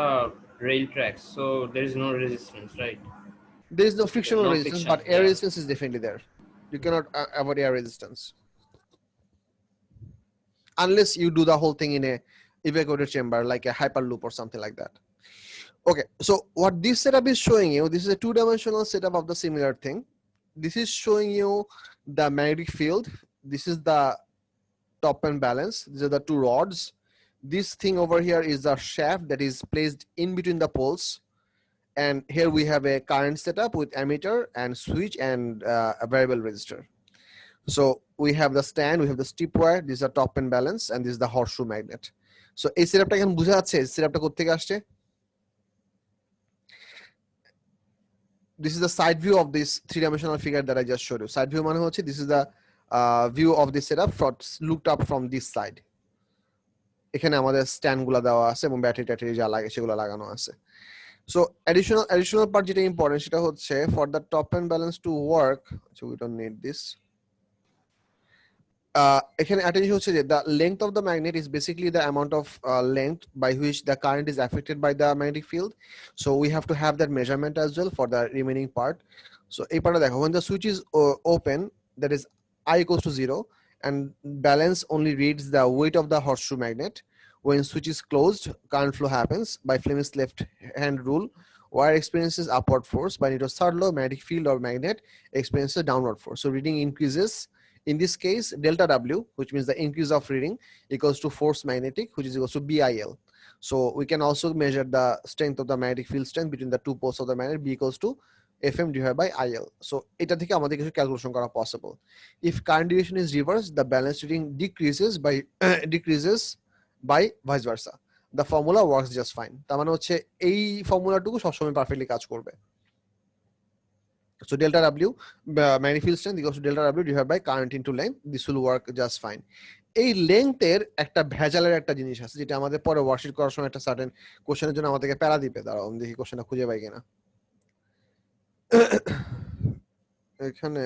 rail tracks, so there is no resistance, right? There is no frictional No resistance, friction, but air yeah. resistance is definitely there. You cannot avoid air resistance unless you do the whole thing in a evacuated chamber, like a hyperloop or something like that. Okay, so what this setup is showing you, this is a two-dimensional setup of the similar thing. This is showing you the magnetic field. This is the top and balance. These are the two rods. This thing over here is the shaft that is placed in between the poles. And here we have a current setup with ammeter and switch and a variable resistor. So we have the stand, we have the strip wire, this is the top and balance, and this is the horseshoe magnet. So এই সেটআপটা এখন বোঝা যাচ্ছে সেটআপটা কোথা থেকে আসছে? This is the side view of this three-dimensional figure that I just showed you. Side view মানে হচ্ছে this is the view of this setup looked up from this side. এখানে আমাদের স্ট্যান্ড গুলা দেওয়া আছে এবং ব্যাটারি ট্যাটারি যা লাগে সেগুলো লাগানো আছে. So additional part যেটা important সেটা হচ্ছে for the top and balance to work, so we don't need this. এখানে attention হচ্ছে যে the length of the magnet is basically the amount of length by which the current is affected by the magnetic field. So we have to have that measurement as well for the remaining part. So এই পার্টটা দেখো, when the switch is open, that is I equals to 0, and balance only reads the weight of the horseshoe magnet. When switch is closed, current flow happens by Fleming's left hand rule. Wire experiences upward force. By Newton's third law, magnetic field or magnet experiences downward force. So reading increases. In this case, delta W, which means the increase of reading, equals to force magnetic, which is equals to BIL. So we can also measure the strength of the magnetic field strength between the two poles of the magnet, B equals to Fm divided by IL. So এটা থেকে আমাদের কিছু calculation করা possible. If current direction is reversed, the balance reading decreases by vice versa. The formula works just fine. তার মানে হচ্ছে এই ফর্মুলাটুকু সবসময় পারফেক্টলি কাজ করবে. So delta W, magnetic field strength equals to delta W divided by current into length. This will work just fine. এই লেংথের একটা ভেজালের একটা জিনিস আছে যেটা আমাদের পরে ওয়ার্কশিট করার সময় একটা সার্টেন কোশ্চেনের জন্য আমাদেরকে প্যারা দিবে। দাঁড়াও আমি দেখি কোশ্চেনটা খুঁজে পাই কিনা। এখানে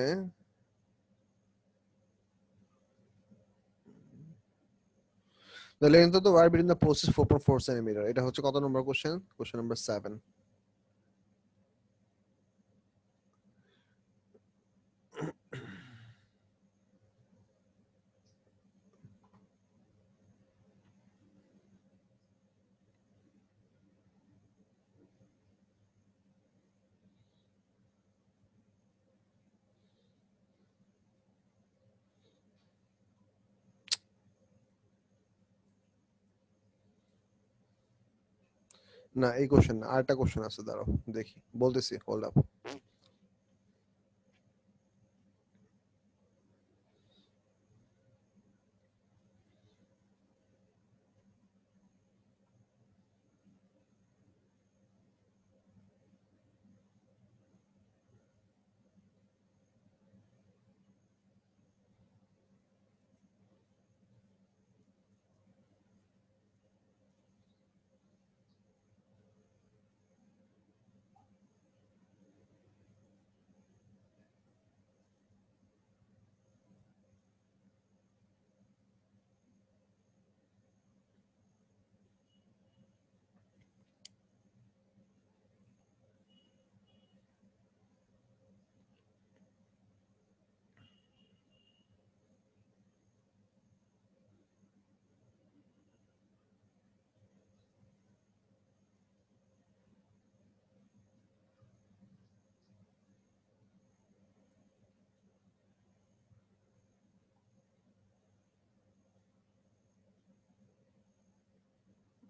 the length of the wire between the posts is 4.4 centimeter. এটা হচ্ছে কত নম্বর কোশ্চেন? Question number 7. না এই কোশ্চেন না, আরেকটা কোশ্চেন আছে, দাঁড়াও দেখি বলতেছি, হোল্ড আপ।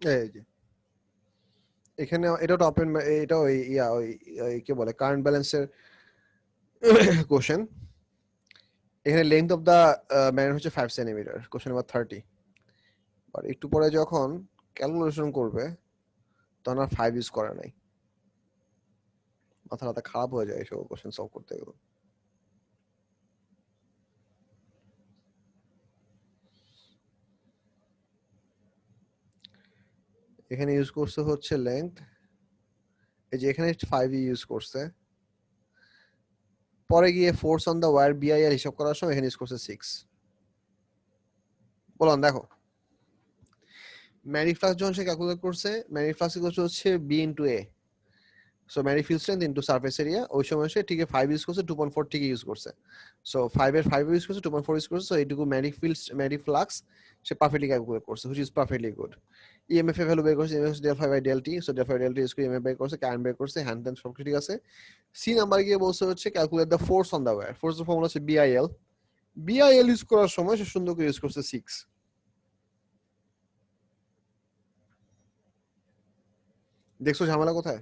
এই যে এখানে এটা ওপেন, এটা ওই ওই কি বলে কারেন্ট ব্যালেন্সের কোশ্চেন। এখানে লেন্থ অফ দা ম্যান হচ্ছে 5 সেন্টিমিটার, কোশ্চেন নাম্বার 30। আর একটু পরে যখন ক্যালকুলেশন করবে তখন আর 5 ইউজ করে নাই, মাথা ব্যথা খারাপ হয়ে যায় এসব কোশ্চেন সলভ করতে গেলে। এখানে ইউজ করছে হচ্ছে লেন্থ, এই যে এখানে 5 ইউজ করছে, পরে গিয়ে force on the wire BIL হিসাব করার সময় এখানে ইউজ করছে 6। বলুন দেখো, ম্যানিফ্লাক্স যখন সে ক্যালকুলেট করছে, ম্যানিফ্লাক্স হচ্ছে B into A, so many field strength into surface area, ওই সময় সে ঠিক 5 ইউজ করছে, 2.4 ঠিক ইউজ করছে। সো 5 এর 5 ইউজ করছে, 2.4 ইউজ করছে, সো এইটুকু ম্যানি ফ্লাক্স সে পারফেক্টলি ক্যালকুলেট করছে, which is perfectly good. EMF এর ভ্যালু বের করছে, EMF del phi by del t, so del phi del t is EMF বের করছে, কারেন্ট বের করছে, হ্যান্ড টেন সব ঠিক আছে। সি নাম্বার গিয়ে বলছে হচ্ছে calculate the force on the wire, force এর ফর্মুলা হচ্ছে বিআইএল, বিআইএল ইউজ করার সময় সে সুন্দর করে ইউজ করছে 6। দেখছো ঝামেলা কোথায়?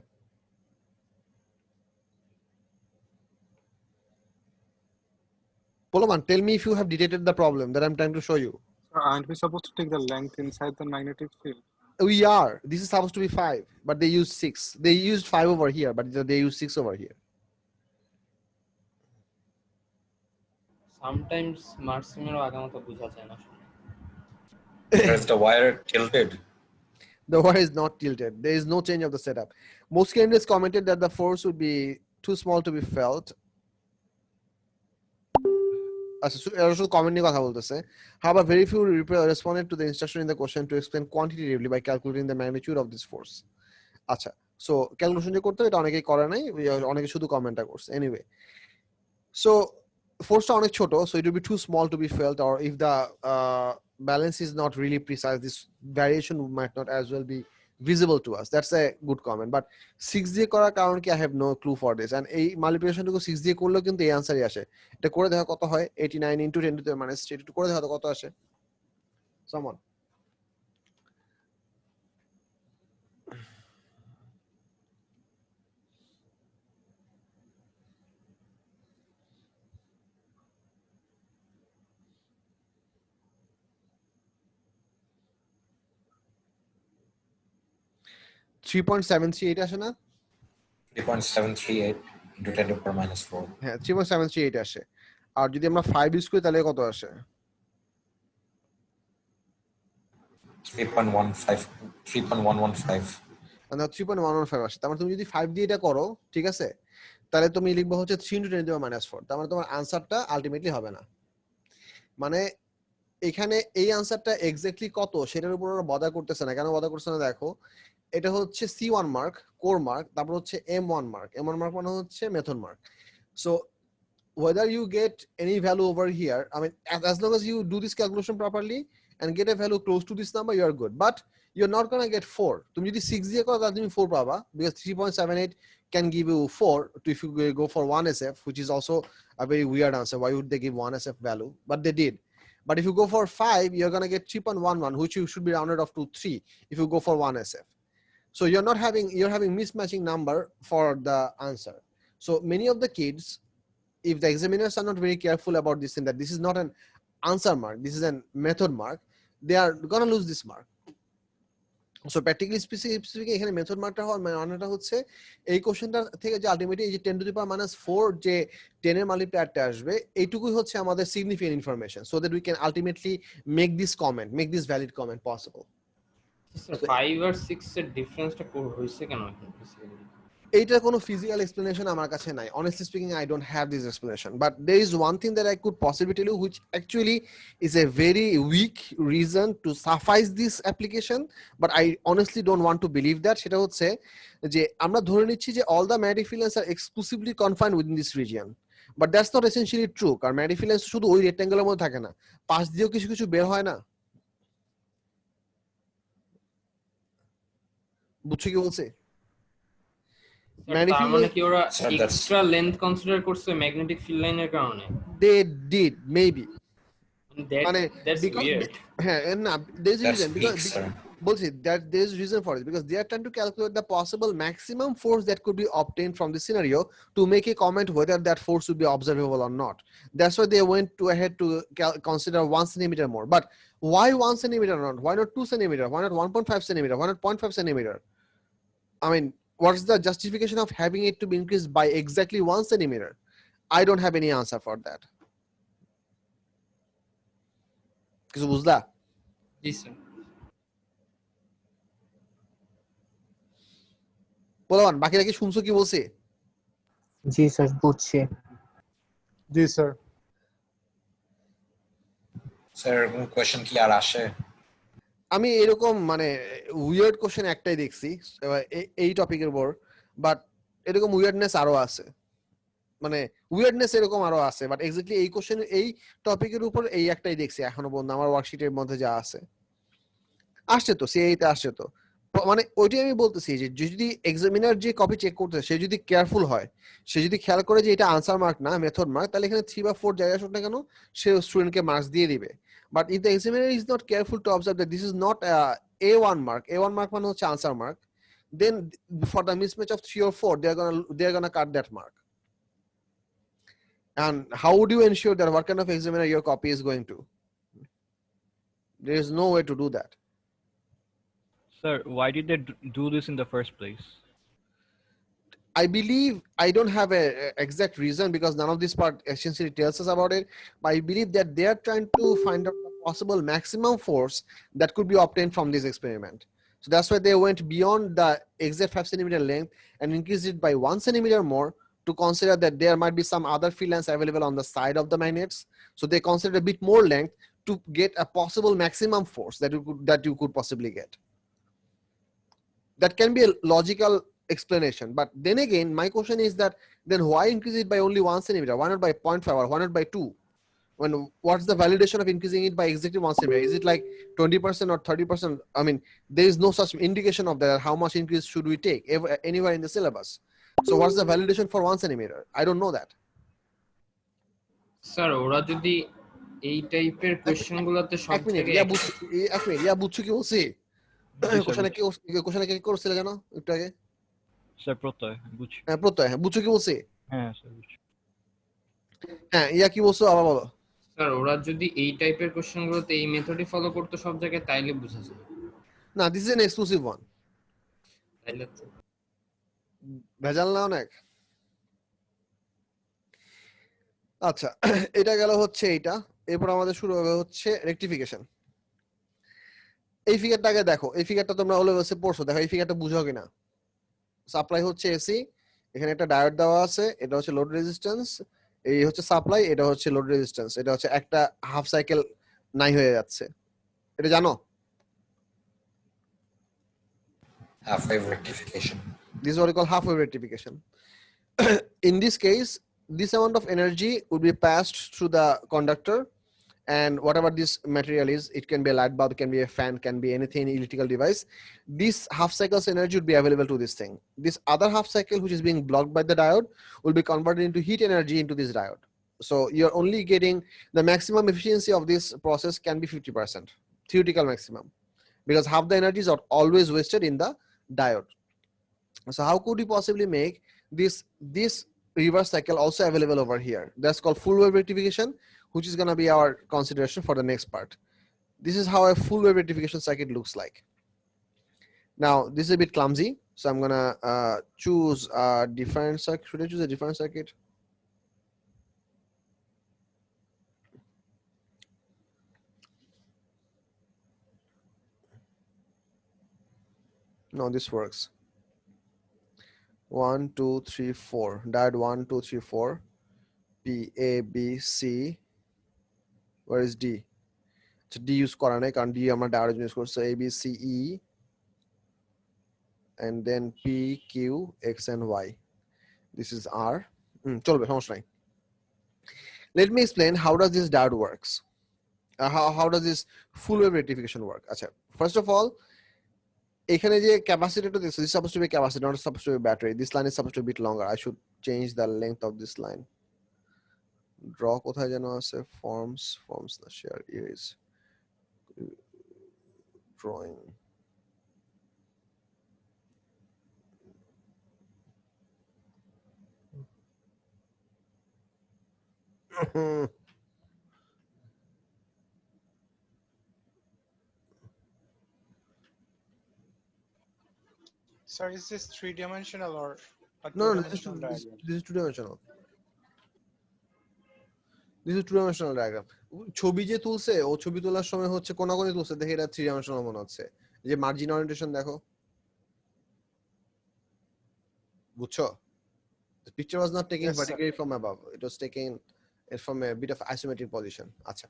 Poloman, tell me if you have detected the problem that I'm trying to show you. So aren't we supposed to take the length inside the magnetic field? We are. This is supposed to be 5, but they used 6. They used 5 over here, but they used 6 over here. Sometimes মার্কসিমেরও আগের মতো বোঝা যায় না। Is the wire tilted? The wire is not tilted. There is no change of the setup. Most candidates commented that the force would be too small to be felt. However, very few responded to the instruction in the question to explain quantitatively by calculating the magnitude of this force. আচ্ছা, so calculation যে করতে এটা অনেকেই করে নাই, অনেকে শুধু কমেন্টটা করছে। Anyway, so force অনেক ছোট, so it will be too small to be felt, or if the balance is not really precise, this variation might not as well be visible to us. That's a good comment. But 6 দিয়ে করার কারণ কি, I have no clue for this, and এই মাল্টিপ্লিকেশনটুকু 6 দিয়ে করলেও কিন্তু এই আনসারই আসে। এটা করে দেখা কত হয়, 89 into 10 to the minus 3, একটু করে দেখা কত আসে someone? $3.738 আসে না? 3.738 into 10 to the power minus 4. হ্যাঁ, 3.738 আসে। আর যদি আমরা 5 ইউজ করি তাহলে কত আসে? 3.115. না, 3.115 আসে। তার মানে তুমি যদি 5 দিয়ে এটা করো, ঠিক আছে, তাহলে তুমি লিখবে হচ্ছে 3 into 10 to the minus 4। তার মানে তোমার আনসারটা আলটিমেটলি হবে না। মানে এখানে এই আনসারটা এক্স্যাক্টলি কত সেটার উপর ওরা বদা করতেছে না। কেন বদা করছে না দেখো, এটা হচ্ছে C1 মার্ক, কোর মার্ক, তারপর হচ্ছে M1 মার্ক। M1 মার্ক মানে হচ্ছে method mark. So whether you get any value over here, I mean, as long as you do this calculation properly and get a value close to this number, you are good. But you're not gonna get 4. তুমি যদি 6 দিয়ে করো তাহলে তুমি 4 পাবা, because 3.78 can give you 4 if you go for 1 SF, which is also a very weird answer. Why would they give 1 SF value? But they did. But if you go for 5, you're gonna get 3.11, which you should be rounded off to 3 if you go for 1 SF. So you're having mismatching number for the answer. So many of the kids, if the examiners are not very careful about this, and that this is not an answer mark, this is a method mark, they are gonna lose this mark. So practically specific এখানে method মার্কটা হওয়ার মানেটা হচ্ছে এই কোশ্চেনটা থেকে যে ultimately এই যে 10 টু দি পাওয়ার -4 যে 10 এর মাল্টিপ্লায়ারটা আসবে এইটুকুই হচ্ছে আমাদের significant information, so that we can ultimately make this comment, make this valid comment possible. 5 আর 6 এর ডিফারেন্সটা হইছে কেন বেসিক্যালি? এইটার কোনো ফিজিক্যাল এক্সপ্লেনেশন আমার কাছে নাই, honestly speaking I don't have this explanation, but there is one thing that I could possibly tell you which actually is a very weak reason to suffice this application, but I honestly don't want to believe that. সেটা হচ্ছে যে আমরা ধরে নিচ্ছি যে all the magnetic fields are exclusively confined within this region, but that's not essentially true, কারণ magnetic fields শুধু ওই রেক্ট্যাঙ্গেলের মধ্যে থাকে না, পাশ দিয়েও কিছু কিছু বের হয় না। বুঝছো কি বলছে? তার মানে কি ওরা এক্সট্রা লেন্থ কনসিডার করছে ম্যাগনেটিক ফিল্ড লাইনের কারণে? They did maybe. That's weird. হ্যাঁ না, there is a That's reason weak, because sir. বলছি that there is reason for it, because they are trying to calculate the possible maximum force that could be obtained from the scenario to make a comment whether that force would be observable or not. That's why they went to ahead to consider 1 centimeter more. But why 1 centimeter not? Why not 2 centimeter? Why not 1.5 centimeter? Why not 0.5 centimeter? I mean, what's the justification of having it to be increased by exactly 1 centimeter? I don't have any answer for that. কিছু বুঝলা? জি sir. বলবান বাকিরা কি শুনছো কি বলছি? জি sir বুঝছি। জি sir. Sir কোন কোশ্চেন কি আর আসে? আমি এরকম মানে উইয়ার্ড কোশ্চেন একটাই দেখছি এই টপিকের উপর, বাট এরকম উইয়ার্ডনেস আরো আছে, মানে উইয়ার্ডনেস এরকম আরো আছে, বাট এক্স্যাক্টলি এই কোশ্চেন এই টপিকের উপর এই একটাই দেখছি এখনো পর্যন্ত আমার ওয়ার্কশিটের মধ্যে যা আছে। আসছে তো সিআইতে আসছে তো, মানে ওইটাই আমি বলতেছি যে যদি এক্সামিনার যে কপি চেক করতেছে সে যদি কেয়ারফুল হয়, সে যদি খেয়াল করে যে এটা আনসার মার্ক না মেথড মার্ক, তাহলে এখানে 3 বা 4 জায়গা আসুক না কেন সে স্টুডেন্টকে মার্কস দিয়ে দিবে। But if the examiner is not careful to observe that this is not A1 mark, A1 mark মানে হচ্ছে answer mark, then for the mismatch of 3 or 4 they are gonna cut that mark. And how would you ensure that what kind of examiner your copy is going to? There is no way to do that. Sir, why did they do this in the first place? I believe, I don't have a exact reason because none of this part essentially tells us about it, but I believe that they are trying to find out the possible maximum force that could be obtained from this experiment. So that's why they went beyond the exact 5 centimeter length and increased it by 1 centimeter more to consider that there might be some other field lines available on the side of the magnets. So they considered a bit more length to get a possible maximum force that you could possibly get. That can be a logical explanation, but then again my question is that then why increase it by only 1 centimeter? Why not by 0.5 or why not by 2? When what's the validation of increasing it by exactly 1 centimeter? Is it like 20% or 30%? I mean, there is no such indication of that. How much increase should we take anywhere in the syllabus? So what's the validation for 1 centimeter? I don't know that. Sir ওরা যদি এই টাইপের কোশ্চেনগুলোতে সব থেকে এক minute বুঝছো কি বলছি? কোশ্চেনে কি করছিলে জানো একটু আগে? স্যার প্রত্যয় বুঝছি। হ্যাঁ প্রত্যয়, হ্যাঁ বুঝছো কি বলছি? হ্যাঁ স্যার বুঝছি। হ্যাঁ কি বলছো আবার বলো। স্যার ওরা যদি এই টাইপের কোশ্চেনগুলোতে এই মেথডই ফলো করতে সব জায়গায় তাইলে বুঝা যায় না, this is an exclusive one. তাইলে ভেজাল না অনেক। আচ্ছা এটা গেল হচ্ছে এইটা, এরপর আমাদের শুরু হবে হচ্ছে রেকটিফিকেশন। এই ফিগারটা আগে দেখো, এই ফিগারটা তোমরা অলওয়েজ পড়ছো, দেখো এই ফিগারটা বুঝো কিনা। সাপ্লাই হচ্ছে এসি, এখানে একটা ডায়োড দেওয়া আছে, এটা হচ্ছে লোড রেজিস্ট্যান্স, এই হচ্ছে সাপ্লাই, এটা হচ্ছে লোড রেজিস্ট্যান্স, এটা হচ্ছে একটা হাফ সাইকেল নাই হয়ে যাচ্ছে, এটা জানো? Half wave rectification. This is what we call half wave rectification. In this case, this amount of energy would be passed through the conductor, and whatever this material is, it can be a light bulb, it can be a fan, can be anything, electrical device. This half cycle's energy would be available to this thing. This other half cycle, which is being blocked by the diode, will be converted into heat energy into this diode. So you're only getting the maximum efficiency of this process can be 50%, theoretical maximum, because half the energy is always wasted in the diode. So how could we possibly make this reverse cycle also available over here? That's called full wave rectification, which is going to be our consideration for the next part. This is how a full wave rectification circuit looks like. Now this is a bit clumsy, so I'm gonna choose a different circuit. Should I choose a different circuit? No, this works. 1, 2, 3, 4. Diode 1, 2, 3, 4. P, A, B, C. Where is D? So D use করা নাই কারণ D আমরা diode use করছি, A, B, C, E, and then P, Q, X, and Y. This is R. চলবে, সমস্যা নাই. Let me explain how does this diode works. How does this full wave rectification work? আচ্ছা, first of all, এখানে যে ক্যাপাসিটরটা দিয়েছে, this is supposed to be a capacitor, not supposed to be a battery. This line is supposed to be a bit longer. I should change the length of this line. Draw কোথায় যেন আছে, forms না, share, erase, drawing. Sir, is this three-dimensional or a No, two-dimensional diagram? this is two-dimensional. This is two-dimensional diagram. ছবি যে তুলছে, ও ছবি তোলার সময় হচ্ছে কোনাকুনি তুলছে, দেখে এটা থ্রি ডাইমেনশনাল মনে হচ্ছে। যে মার্জিন ওরিয়েন্টেশন দেখো, বুঝছো? The picture was not taken Yes, sir. vertically from above. It was taken from a bit of isometric position. আচ্ছা,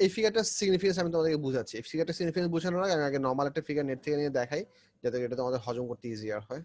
এই ফিগারটা সিগনিফিকেন্স আমি তোমাদেরকে বুঝাচ্ছি। এই ফিগারটা সিগনিফিকেন্স বোঝানোর আগে আমি আগে নরমাল একটা ফিগার নেট থেকে নিয়ে দেখাই, যাতে এটা তোমাদের হজম করতে ইজিয়ার হয়।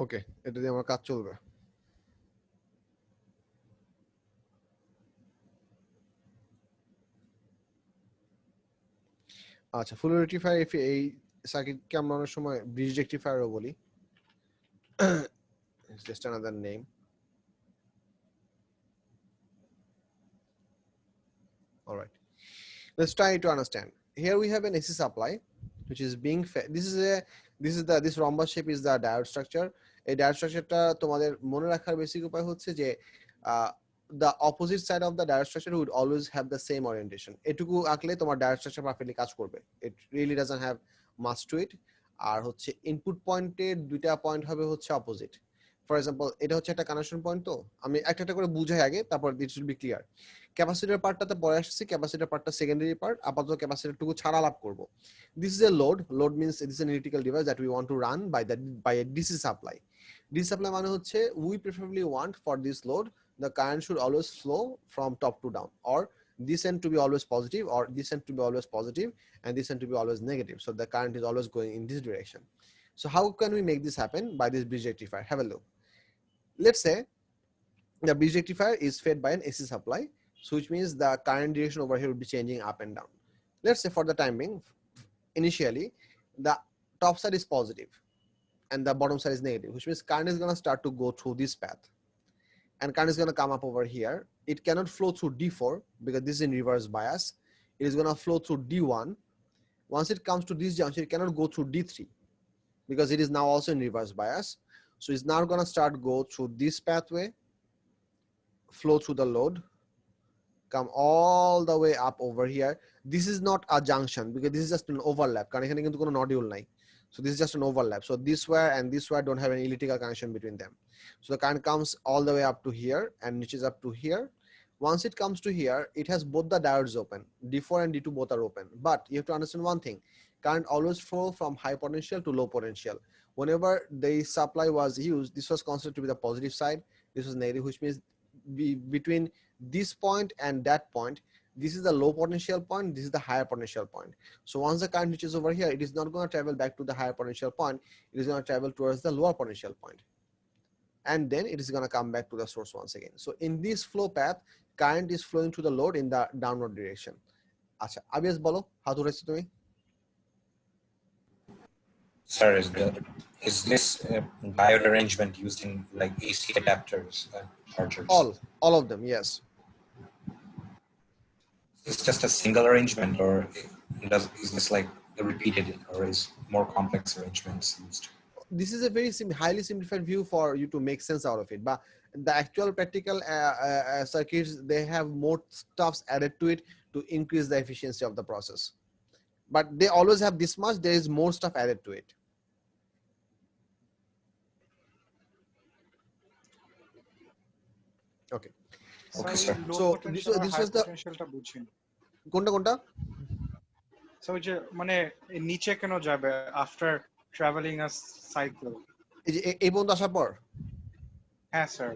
ওকে, এটা দিয়ে আমার কাজ চলবে। আচ্ছা, ফুল রেকটিফায়ার, এই সার্কিটকে আমরা অনেক সময় ব্রিজ রেকটিফায়ারও বলি। It's just another name. All right, let's try to understand. Here we have an AC supply which is being fed. This rhombus shape is the diode structure. এই diode structureটা তোমাদের মনে রাখার বেসিক উপায় হচ্ছে যে the opposite side of the diode structure would always have the same orientation. এটুকু আঁকলে তোমার diode structure পারফেক্টলি কাজ করবে. It really doesn't have much to it. আর হচ্ছে ইনপুট পয়েন্টের দুইটা পয়েন্ট হবে হচ্ছে অপোজিট। ফর এক্সাম্পল, এটা হচ্ছে একটা কানেকশন পয়েন্ট, তো আমি একটা একটা করে বুঝাই আগে, তারপর this will be clear. Capacitor পার্টটাতে পরে আসছে, ক্যাপাসিটর পার্টটা সেকেন্ডারি পার্ট, আপাতত ক্যাপাসিটরটুকু ছাড়া লাভ করব। This is a load means it is an electrical device that we want to run by a DC supply. DC supply মানে হচ্ছে we preferably want for this load the current should always flow from top to down, or this end to be always positive, or this end to be always positive, and this end to be always negative, so the current is always going in this direction. So how can we make this happen? By this bridge rectifier. Have a look. Let's say the bridge rectifier is fed by an AC supply, so which means the current direction over here will be changing up and down. Let's say for the time being, initially the top side is positive and the bottom side is negative, which means current is going to start to go through this path, and current is going to come up over here. It cannot flow through D4 because this is in reverse bias. It is going to flow through D1. Once it comes to this junction, it cannot go through D3 because it is now also in reverse bias. So it's now gonna start go through this pathway, flow through the load, come all the way up over here. This is not a junction because this is just an overlap. So this is just an overlap. So this wire and this wire don't have any electrical connection between them. So the current comes all the way up to here and reaches up to here. Once it comes to here, it has both the diodes open. D4 and D2 both are open. But you have to understand one thing. Current always flow from high potential to low potential. Whenever the supply was used, this was considered to be the positive side. This was negative, which means between this point and that point, this is the low potential point, this is the higher potential point. So once the current reaches over here, it is not going to travel back to the higher potential point, it is going to travel towards the lower potential point. And then it is going to come back to the source once again. So in this flow path, current is flowing to the load in the downward direction. Acha, Abhias bolo, how to write it? Sir, is this diode arrangement used in like AC adapters, chargers? All of them, yes. It's just a single arrangement, or is this like repeated, or is more complex arrangements used? This is a very highly simplified view for you to make sense out of it, but the actual practical circuits, they have more stuffs added to it to increase the efficiency of the process. But they always have this much, there is more stuff added to it. Okay. Okay, sir. So this was the কোনটা কোনটা? So যে মানে নিচে কেন যাবে after traveling a cycle? এই পর্যন্ত আসার পর? হ্যাঁ sir.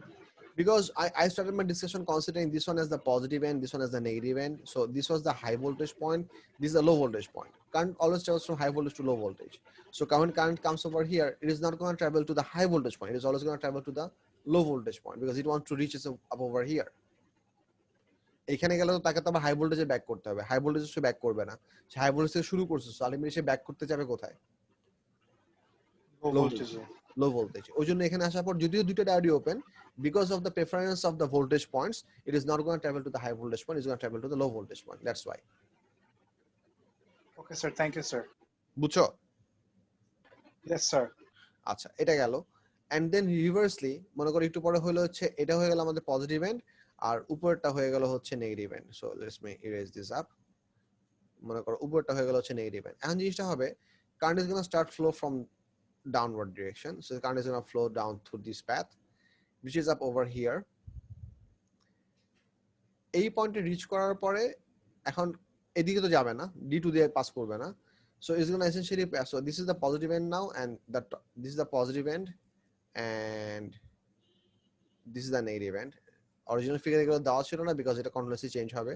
Because I started my discussion considering this one as the positive end, this one as the negative end. So this was the high voltage point, this is the low voltage point. Current always travels from high voltage to low voltage. So current comes over here, it is not going to travel to the high voltage point, it is always going to travel to the low voltage point because it wants to reach up over here. এখানে গেলে তো তাকে তো আবার high ভোল্টেজে back করতে হবে, high ভোল্টেজে সে ব্যাক করবে না, সে হাই ভোল্টেজ থেকে শুরু করছে, সো আলটিমেটলি সে ব্যাক করতে যাবে কোথায়? Low voltage. ওই জন্য এখানে আসার পর যদিও দুটো ডায়োডই open, because of the preference of the voltage points, it is not going to travel to the high voltage point, it is going to travel to the low voltage point, that's why. Okay sir, thank you sir. বুঝছো? Yes sir. আচ্ছা, এটা গেল। And then রিভার্সলি মনে করো একটু পরে হলো হচ্ছে এটা হয়ে গেল আমাদের পজিটিভ এন্ড, আর উপরটা হয়ে গেল হচ্ছে negative end. So let's me erase this up. মনে করো উপরটা হয়ে গেল হচ্ছে নেগেটিভ এন্ড। এখন জিনিসটা হবে current is gonna start flow from downward direction, so the current is going to flow down through this path which is up over here. এই পয়েন্টে রিচ করার পরে এখন এদিকে তো যাবে না, D2 দিয়ে পাস করবে না, so it's going to essentially pass. So this is the positive end now, and this is the positive end, and this is the negative end. Original figure এগুলো দেওয়া ছিল না because এটা continuously change হবে.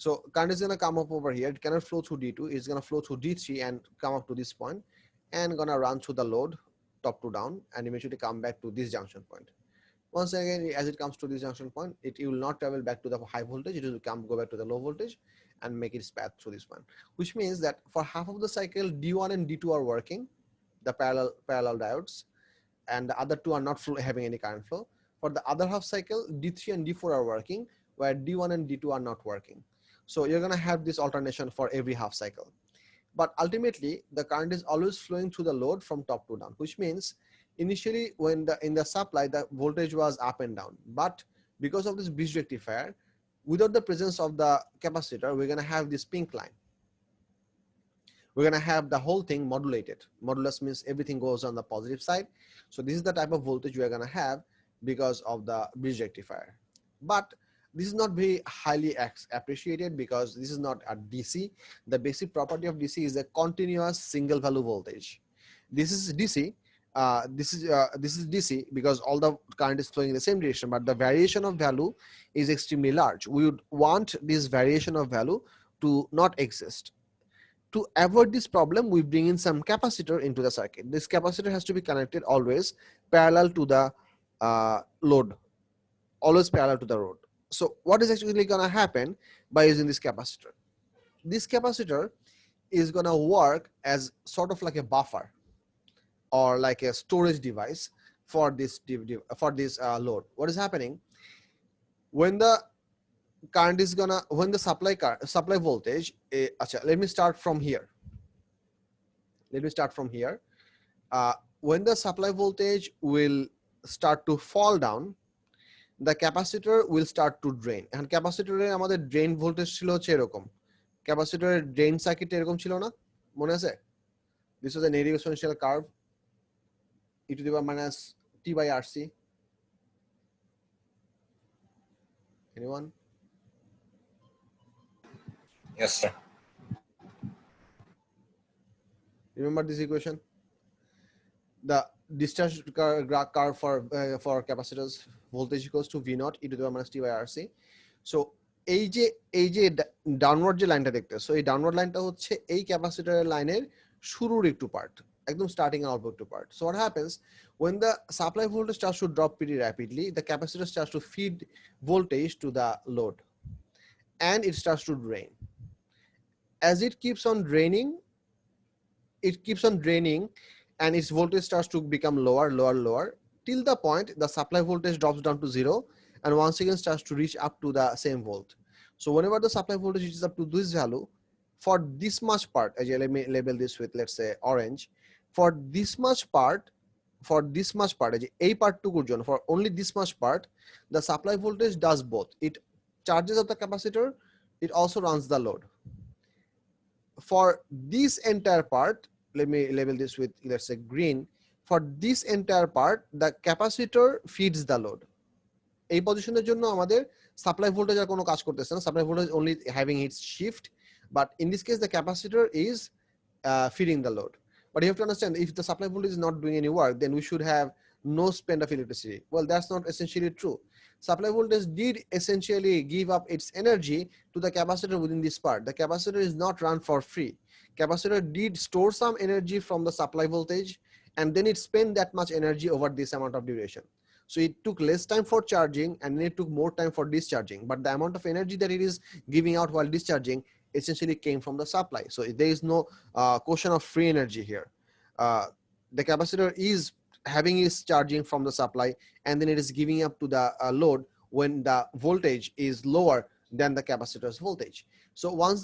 So current is going to come up over here, it cannot flow through D2, it's going to flow through D3 and come up to this point and gonna run through the load top to down and eventually come back to this junction point. Once again, as it comes to this junction point, it will not travel back to the high voltage, it will go back to the low voltage and make its path through this one, which means that for half of the cycle D1 and D2 are working, the parallel diodes, and the other two are not having any current flow. For the other half cycle, D3 and D4 are working, where D1 and D2 are not working. So you're going to have this alternation for every half cycle. But ultimately, the current is always flowing through the load from top to down, which means initially when in the supply, the voltage was up and down. But because of this bridge rectifier, without the presence of the capacitor, we're going to have this pink line. We're going to have the whole thing modulated. Modulus means everything goes on the positive side. So this is the type of voltage we're going to have because of the bridge rectifier. But this is not very highly appreciated because this is not a DC. The basic property of DC is a continuous single value voltage. This is DC. This is DC because all the current is flowing in the same direction, but the variation of value is extremely large. We would want this variation of value to not exist. To avoid this problem, we bring in some capacitor into the circuit. This capacitor has to be connected always parallel to the load, always parallel to the load. So what is actually going to happen by using this capacitor? This capacitor is going to work as sort of like a buffer or like a storage device for this load. What is happening when the current is when the supply voltage? Let me start from here. when the supply voltage will start to fall down, the capacitor will start to drain. And capacitor এর আমাদের drain voltage ছিল হচ্ছে এরকম, ক্যাপাসিটরের drain circuit এরকম ছিল না, মনে আছে? This was an exponential curve, e to the power minus t by RC. Anyone? Yes, sir. Remember this equation? The discharge curve for capacitors, voltage equals to V naught e to the power minus t by RC. So এই যে downward যে লাইনটা দেখতেছো, এই downward লাইনটা হচ্ছে এই ক্যাপাসিটরের লাইনের শুরুর একটু পার্ট, একদম starting and output to part. So what happens when the supply voltage starts to drop pretty rapidly, the capacitor starts to feed voltage to the load and it starts to drain. As it keeps on draining and its voltage starts to become lower till the point the supply voltage drops down to 0 and once again starts to reach up to the same volt. So whenever the supply voltage reaches up to this value, for this much part, let me label this with, let's say, orange. For this much part, এই পার্টটুকুর জন্য, for only this much part, the supply voltage does both. It charges up the capacitor, it also runs the load. For this entire part, let me label this with, let's say, green. For this entire part, the capacitor feeds the load. এই পজিশনের জন্য আমাদের supply voltage আর কোনো কাজ করতেছে না, supply voltage only having its shift, but in this case the capacitor is feeding the load. But you have to understand, if the supply voltage is not doing any work, then we should have no spend of electricity. Well, that's not essentially true. Supply voltage did essentially give up its energy to the capacitor within this part. The capacitor is not run for free. Capacitor did store some energy from the supply voltage and then it spent that much energy over this amount of duration. So it took less time for charging and then it took more time for discharging, but the amount of energy that it is giving out while discharging essentially came from the supply. So there is no quotient of free energy here. The capacitor is having its charging from the supply and then it is giving up to the load when the voltage is lower than the capacitor's voltage. So once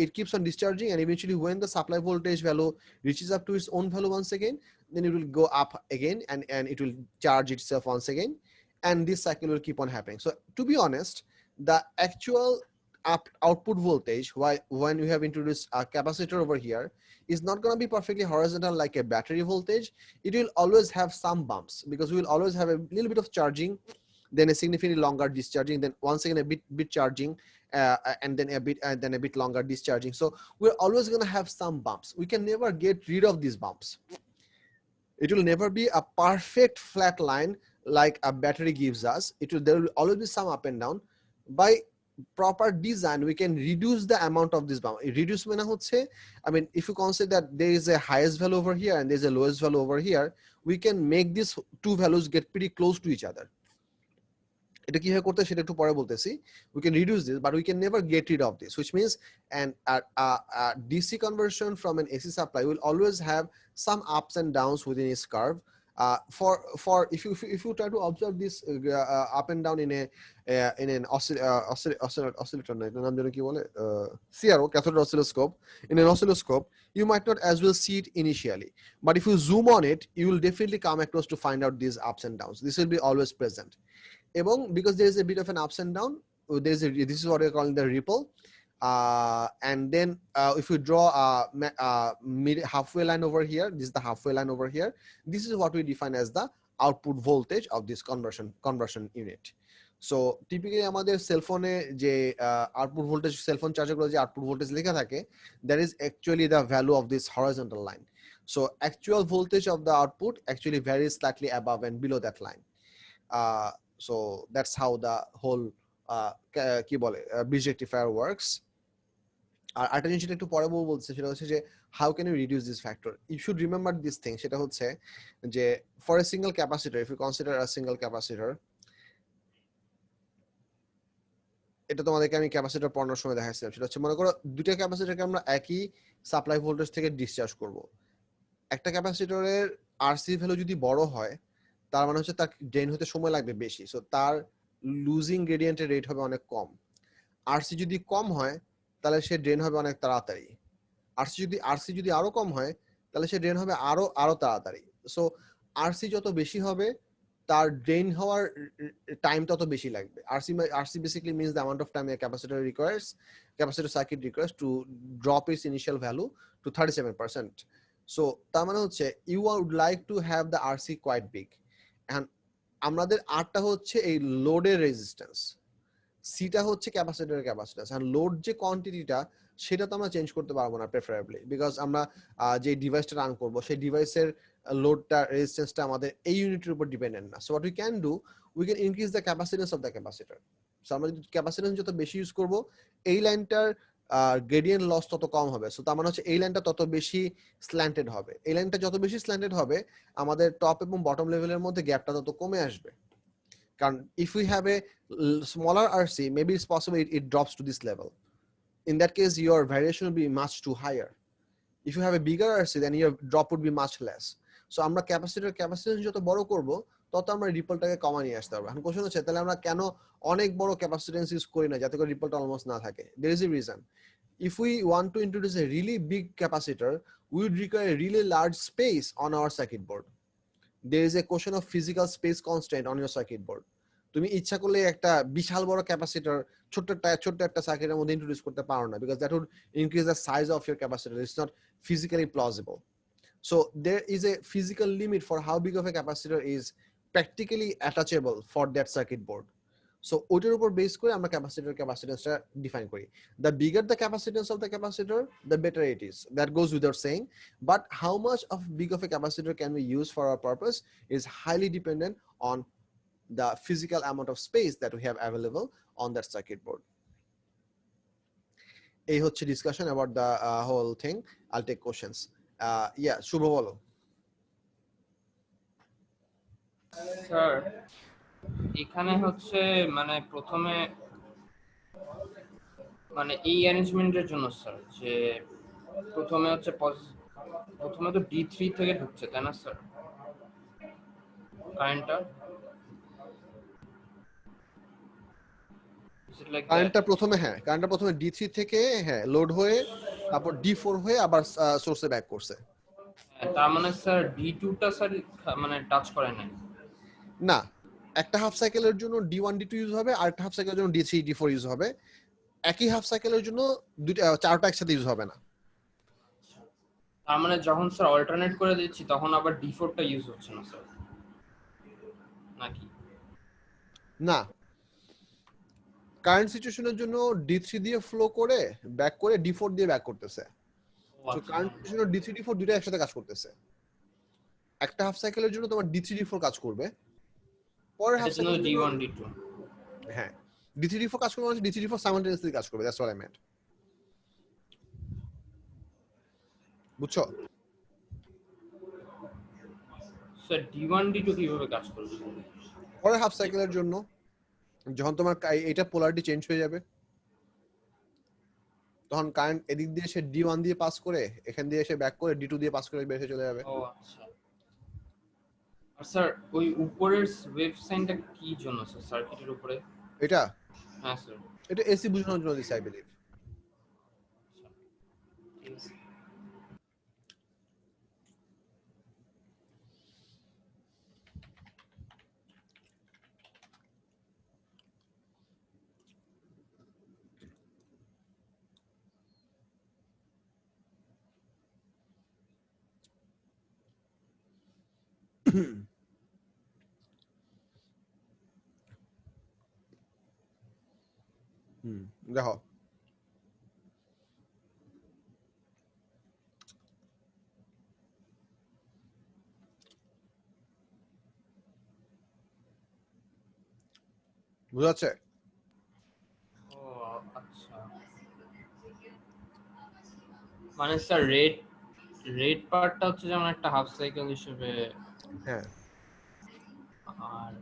it keeps on discharging and eventually when the supply voltage value reaches up to its own value once again, then it will go up again and it will charge itself once again, and this cycle will keep on happening. So to be honest, the actual output voltage when we have introduced a capacitor over here is not going to be perfectly horizontal like a battery voltage. It will always have some bumps because we will always have a little bit of charging, then a significantly longer discharging, then once again a bit charging, and then a bit longer discharging. So we're always going to have some bumps. We can never get rid of these bumps. It will never be a perfect flat line like a battery gives us. There will always be some up and down. By proper design, we can reduce the amount of this bump. Reduce মানে হচ্ছে, I mean, if you consider that there is a highest value over here and there's a lowest value over here, we can make these two values get pretty close to each other. এটা কিভাবে করতে সেটা একটু পরে বলতেছি. We can reduce this, but we can never get rid of this, which means a DC conversion from an AC supply will always have some ups and downs within its curve. For if you try to observe this up and down in an oscillator, নাম যেন কি বলে, CRO, cathode oscilloscope. In an oscilloscope, you might not as well see it initially, but if you zoom on it, you will definitely come across to find out these ups and downs. This will be always present. এবং because there is a bit of an ups and down, this is what we're calling the ripple, and then if we draw a mid halfway line over here, this is the halfway line over here, this is what we define as the output voltage of this conversion unit. So typically আমাদের sell ফোনে যে output voltage, cell phone charger গুলো যে output voltage লেখা থাকে, that is actually the value of this horizontal line. So actual voltage of the output actually varies slightly above and below that line. So that's how the whole কি বলে bridge rectifier works. আর আরেকটা জিনিস একটু পরে বলছে, সেটা হচ্ছে যে how can you reduce this factor. You should remember this thing, সেটা হচ্ছে যে for a single capacitor, if you consider a single capacitor, এটা তোমাদেরকে আমি ক্যাপাসিটর পড়ানোর সময় দেখাচ্ছিলাম, সেটা হচ্ছে মনে করো দুটো ক্যাপাসিটরকে আমরা একই সাপ্লাই ভোল্টেজ থেকে ডিসচার্জ করব। একটা ক্যাপাসিটরের আরসি ভ্যালু যদি বড় হয়, তার মানে হচ্ছে তার ড্রেন হতে সময় লাগবে বেশি, সো তার লুজিং গ্রেডিয়েন্টের রেট হবে অনেক কম। আরসি যদি কম হয় তাহলে সে ড্রেন হবে অনেক তাড়াতাড়ি। আরসি যদি আরো কম হয় তাহলে সে ড্রেন হবে আরো তাড়াতাড়ি। সো আরসি যত বেশি হবে তার ড্রেন হওয়ার টাইম তত বেশি লাগবে। RC basically means the amount of time a capacitor circuit requires to drop its initial value to 37%। So তার মানে হচ্ছে you would like to have the RC quite big. And আমাদের আরটা হচ্ছে এই লোডের রেজিস্ট্যান্স, সিটা হচ্ছে ক্যাপাসিটরের ক্যাপাসিট্যান্স। আর লোড যে কোয়ান্টিটিটা সেটা তো আমরা চেঞ্জ করতে পারবো না প্রেফারেবলি, বিকজ আমরা যে ডিভাইসটা রান করবো সেই ডিভাইসের লোডটা রেজিস্ট্যান্সটা আমাদের এই ইউনিটের উপর ডিপেন্ডেন্ট না। So what we can do, we can increase the capacitance of the capacitor. So আমরা যদি ক্যাপাসিট্যান্স যত বেশি ইউজ করবো এই লাইনটার গ্রেডিয়েন্ট লস তত কম হবে। সো তার মানে হচ্ছে এই লাইনটা তত বেশি স্ল্যান্টেড হবে। এই লাইনটা যত বেশি স্ল্যান্টেড হবে আমাদের টপ এবং বটম লেভেলের মধ্যে গ্যাপটা তত কমে আসবে। কারণ if we have a smaller RC, maybe it's possible it drops to this level. In that case, your variation will be much too higher. If you have a bigger RC, then your drop would be much less. So আমরা capacitance যত বড় করব তত আমরা রিপলটাকে কমা নিয়ে আসতে পারবো। এখন কোশ্চেন হচ্ছে তাহলে আমরা কেন অনেক বড় ক্যাপাসিট্যান্স ইউজ করি না যাতে করে রিপলটা অলমোস্ট না থাকে? There is a reason. If we want to introduce a really big capacitor, we would require a really large space on our circuit board. There is a question of physical space constraint on your circuit board. তুমি ইচ্ছা করলে একটা বিশাল বড় capacitor ছোট্ট একটা সার্কিটের মধ্যে introduce করতে পারো না, because that would increase the size of your capacitor. It's not physically plausible. So there is a physical limit for how big of a capacitor is practically attachable for that circuit board. So ওইটার উপর base করে আমরা ক্যাপাসিটেন্সটা define করি। The bigger the capacitance of the capacitor, the better it is. That goes without saying. But how much of big of a capacitor can we use for our purpose is highly dependent on the physical amount of space that we have available on that circuit board. এই হচ্ছে discussion about the whole thing. I'll take questions. Yeah, শুভ বলো। Sir এখানে হচ্ছে মানে প্রথমে মানে এই অ্যারেঞ্জমেন্টের জন্য স্যার যে প্রথমে হচ্ছে প্রথমে তো D3 থেকে ঢুকছে তাই না স্যার কারেন্টটা? কারেন্টটা প্রথমে D3 থেকে লোড হয়ে তারপর D4 হয়ে আবার সোর্সে ব্যাক করছে। তার মানে স্যার D2 টা স্যার মানে টাচ করে নাই? না, একটা হাফ সাইকেলের জন্য D1 D2 ইউজ হবে, আর একটা হাফ সাইকেলের জন্য D3 D4 ইউজ হবে। একই হাফ সাইকেলের জন্য চারটা একসাথে ইউজ হবে না। তার মানে যখন স্যার অল্টারনেট করে দিচ্ছি তখন আবার D4 টা ইউজ হচ্ছে না স্যার নাকি? না, কারেন্ট সিচুয়েশনের জন্য D3 দিয়ে ফ্লো করে ব্যাক করে D4 দিয়ে ব্যাক করতেছে। সো কারেন্ট সিচুয়েশনের D3 D4 দুটো একসাথে কাজ করতেছে। একটা হাফ সাইকেলের জন্য তোমার D3 D4 কাজ করবে, পরের হাফ সাইকেলের জন্য D1 D2 হ্যাঁ D3 D4 কাজ করবে, মানে D3 D4 সাইমালটেনিয়াসলি কাজ করবে। That's what I meant. বুঝছো? স্যার D1 D2 কিভাবে কাজ করবে? পরের হাফ সাইকেলের জন্য যখন তোমার এটা পোলারিটি চেঞ্জ হয়ে যাবে তখন কারেন্ট এদিক দিয়ে এসে D1 দিয়ে পাস করে এখান দিয়ে এসে ব্যাক করে D2 দিয়ে পাস করে বের হয়ে চলে যাবে। ও আচ্ছা। আর স্যার ওই উপরের ওয়েভ সাইনটা কি জন্য স্যার সার্কিটের উপরে? এটা হ্যাঁ স্যার এটা এসি বোঝানোর জন্য দিছে আই বিলিভ। দেখো বুঝা যাচ্ছে? ও আচ্ছা, মানে স্যার রেড পার্টটা হচ্ছে যেমন একটা হাফ সাইকেল হিসেবে, হ্যাঁ আর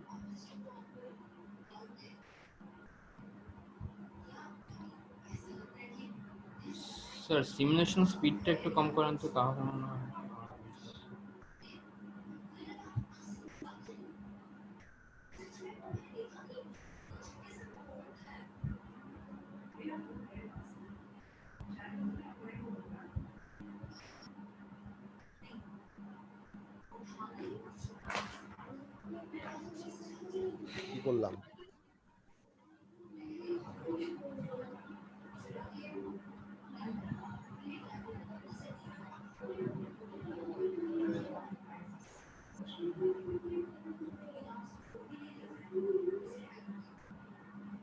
স্যার সিমুলেশন স্পিডটা একটু কম করেন তো তাহলে মনে হয়। কি করলাম?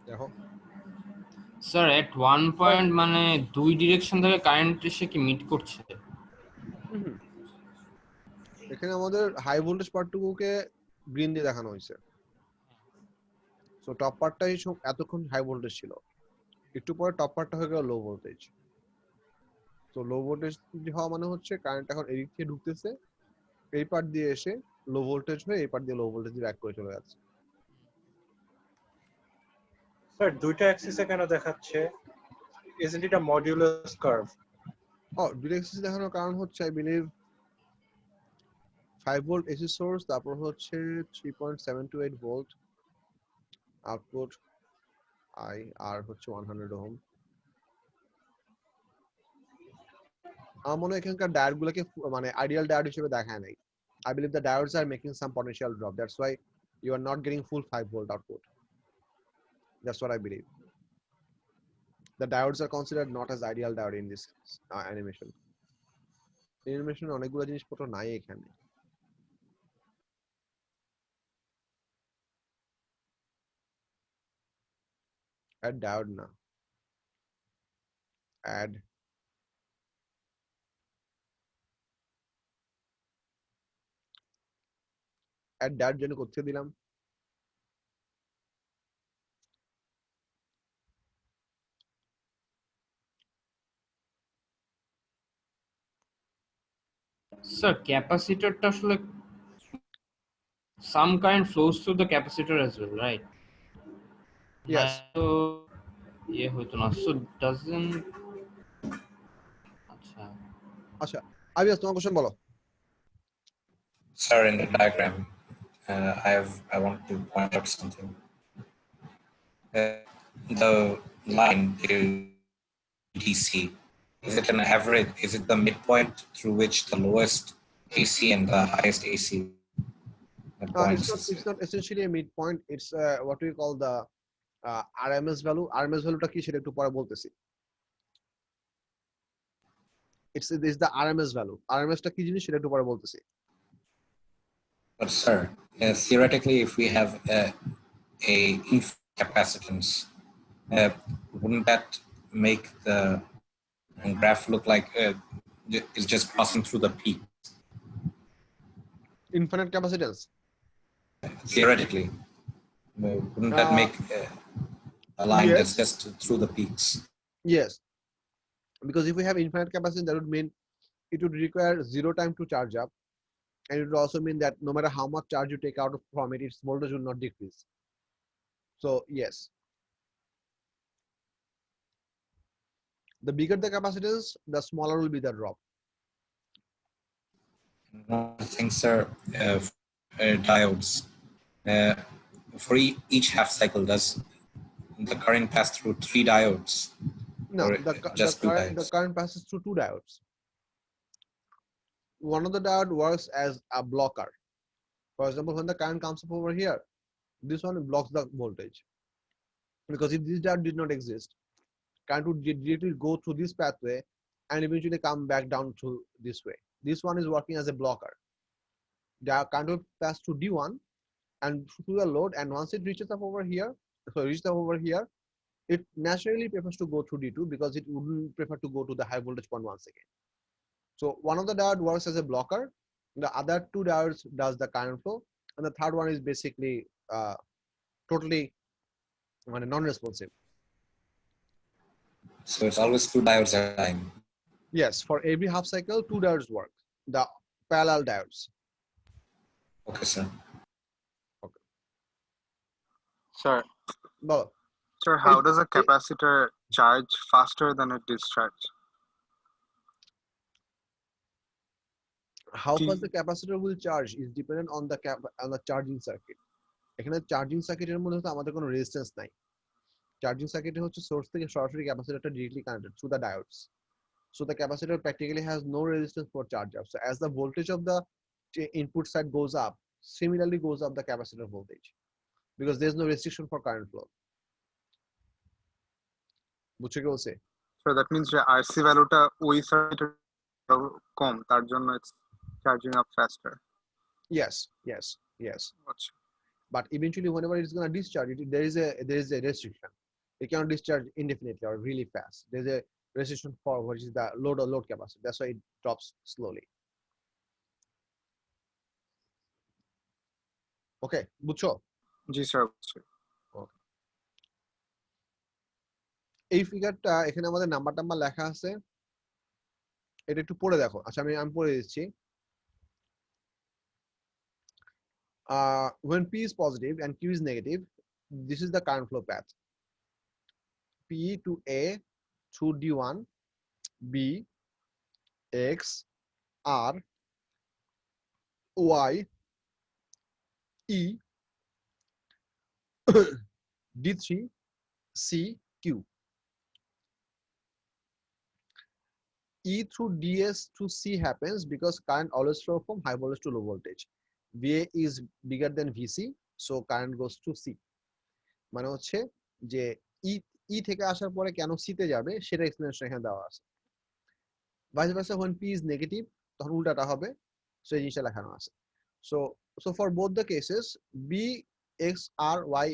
দেখো স্যার এট ওয়ান পয়েন্ট মানে দুই ডিরেকশন থেকে কারেন্ট এসে কি মিট করছে? হুম, এখানে আমাদের হাই ভোল্টেজ পার্টটুকুকে গ্রিন দিয়ে দেখানো হয়েছে। সো টপ পার্টটাই এতক্ষণ হাই ভোল্টেজ ছিল, একটু পরে টপ পার্টটা হয়ে গেল লো ভোল্টেজ। তো লো ভোল্টেজ হওয়া মানে হচ্ছে কারেন্ট এখন এদিক থেকে ঢুকতেছে, এই পার্ট দিয়ে এসে লো ভোল্টেজ হয়ে এই পার্ট দিয়ে লো ভোল্টেজ ব্যাক করে চলে যাচ্ছে। স্যার দুইটা অ্যাক্সিসে কেন দেখাচ্ছে? Isn't it a modulus curve? দুটো এক্সিস দেখানোর কারণ হচ্ছে I believe 5 volt AC source, তারপর হচ্ছে 3.728 ভোল্ট আউটপুট আই, আর হচ্ছে 100 ওহম। আমার মনে হয় এখানকার ডায়োড গুলোকে মানে আইডিয়াল ডায়োড হিসেবে দেখায় নাই। I believe the diodes are making some potential drop. That's why you are not getting full 5 volt output. That's what I believe. The diodes are considered not as ideal diode in this animation. Animation অনেকগুলো জিনিসপত্র নাই এখানে। Add diode না, add diode জন্য কোথায় দিলাম? Sir ক্যাপাসিটরটা আসলে some current flows through the capacitor as well, right? Yes. তো ইয়ে হইতো না, so doesn't আচ্ছা আচ্ছা, আবিয়াস তোমার কোশ্চেন বলো। Sir, in the diagram, I want to point out something. The line DC, is it an average? Is it the midpoint through which the lowest AC and the highest AC points? It's not essentially a midpoint. It's what we call the RMS value. RMS valueটা কি সেটা একটু পরে বলতেছি। It's this the RMS value. RMS টা কি জিনিস সেটা একটু পরে বলতেছি। But sir, theoretically, if we have a infinite capacitance, wouldn't that make the graph look like it's just crossing through the peak? Infinite capacitance. Theoretically, wouldn't that make a line yes. that's just through the peaks? Yes, because if we have infinite capacity, that would mean it would require zero time to charge up, and it would also mean that no matter how much charge you take out from it, its voltage will not decrease. So yes, the bigger the capacitance, the smaller will be the drop. I think, sir, diodes. For each half cycle, does the current pass through 3 diodes? No, Or just two the diodes? current passes through 2 diodes. One of the diode works as a blocker. For example, when the current comes up over here, this one blocks the voltage. Because if this diode did not exist, current would directly go through this pathway and eventually come back down to this way. This one is working as a blocker. The current will pass through D1 and through the load, and once it reaches up over here, it naturally prefers to go through D2 because it wouldn't prefer to go to the high voltage point once again. So one of the diode works as a blocker, the other 2 diodes does the current flow, and the third one is basically totally non-responsive. So it's always 2 diodes at a time. Yes, for every half cycle, 2 diodes work, the parallel diodes. Okay, sir. Sir, Bolo. sir, how does a capacitor charge faster than a discharge? How fast the capacitor will charge is dependent on the charging circuit. এখানে charging সার্কিটের মধ্যে তো আমাদের কোনো resistance নাই। Charging সার্কিটে হচ্ছে source থেকে সরাসরি ক্যাপাসিটরটা directly connected through the diodes. So the capacitor practically has no resistance for charge up. So as the voltage of the input side goes up, similarly goes up the capacitor voltage because there's no restriction for current flow. বুঝছো কি বলছে? So that means যে RC ভ্যালুটা ওই সার্কিটের কম, তার জন্য it's charging up faster. Yes, yes, yes. আচ্ছা, But eventually, whenever it's gonna discharge, there is a restriction. It cannot discharge indefinitely or really fast. There's a restriction for what is the load capacity. That's why it drops slowly. Okay, বুঝছো? জি sir বুঝছি। এই ফিগারটা এখানে আমাদের number লেখা আছে, এটা একটু পড়ে দেখো। আচ্ছা আমি পড়ে দিচ্ছি। When P is positive and Q is negative, this is the current flow path. P to A through D1, B, X, R, Y, E, D3, C, Q. E through DS to C happens because current always flow from high voltage to low voltage. VA is bigger than VC, so current goes to C. মানে হচ্ছে যে ই থেকে আসার পরে কেন C তে যাবে সেটা এক্সপ্লেনেশন এখানে দেওয়া আছে। Vice versa when P is negative তখন উল্টাটা হবে, সো এই জিনিসটা লেখানো আছে। So for both the cases B, X, R, Y,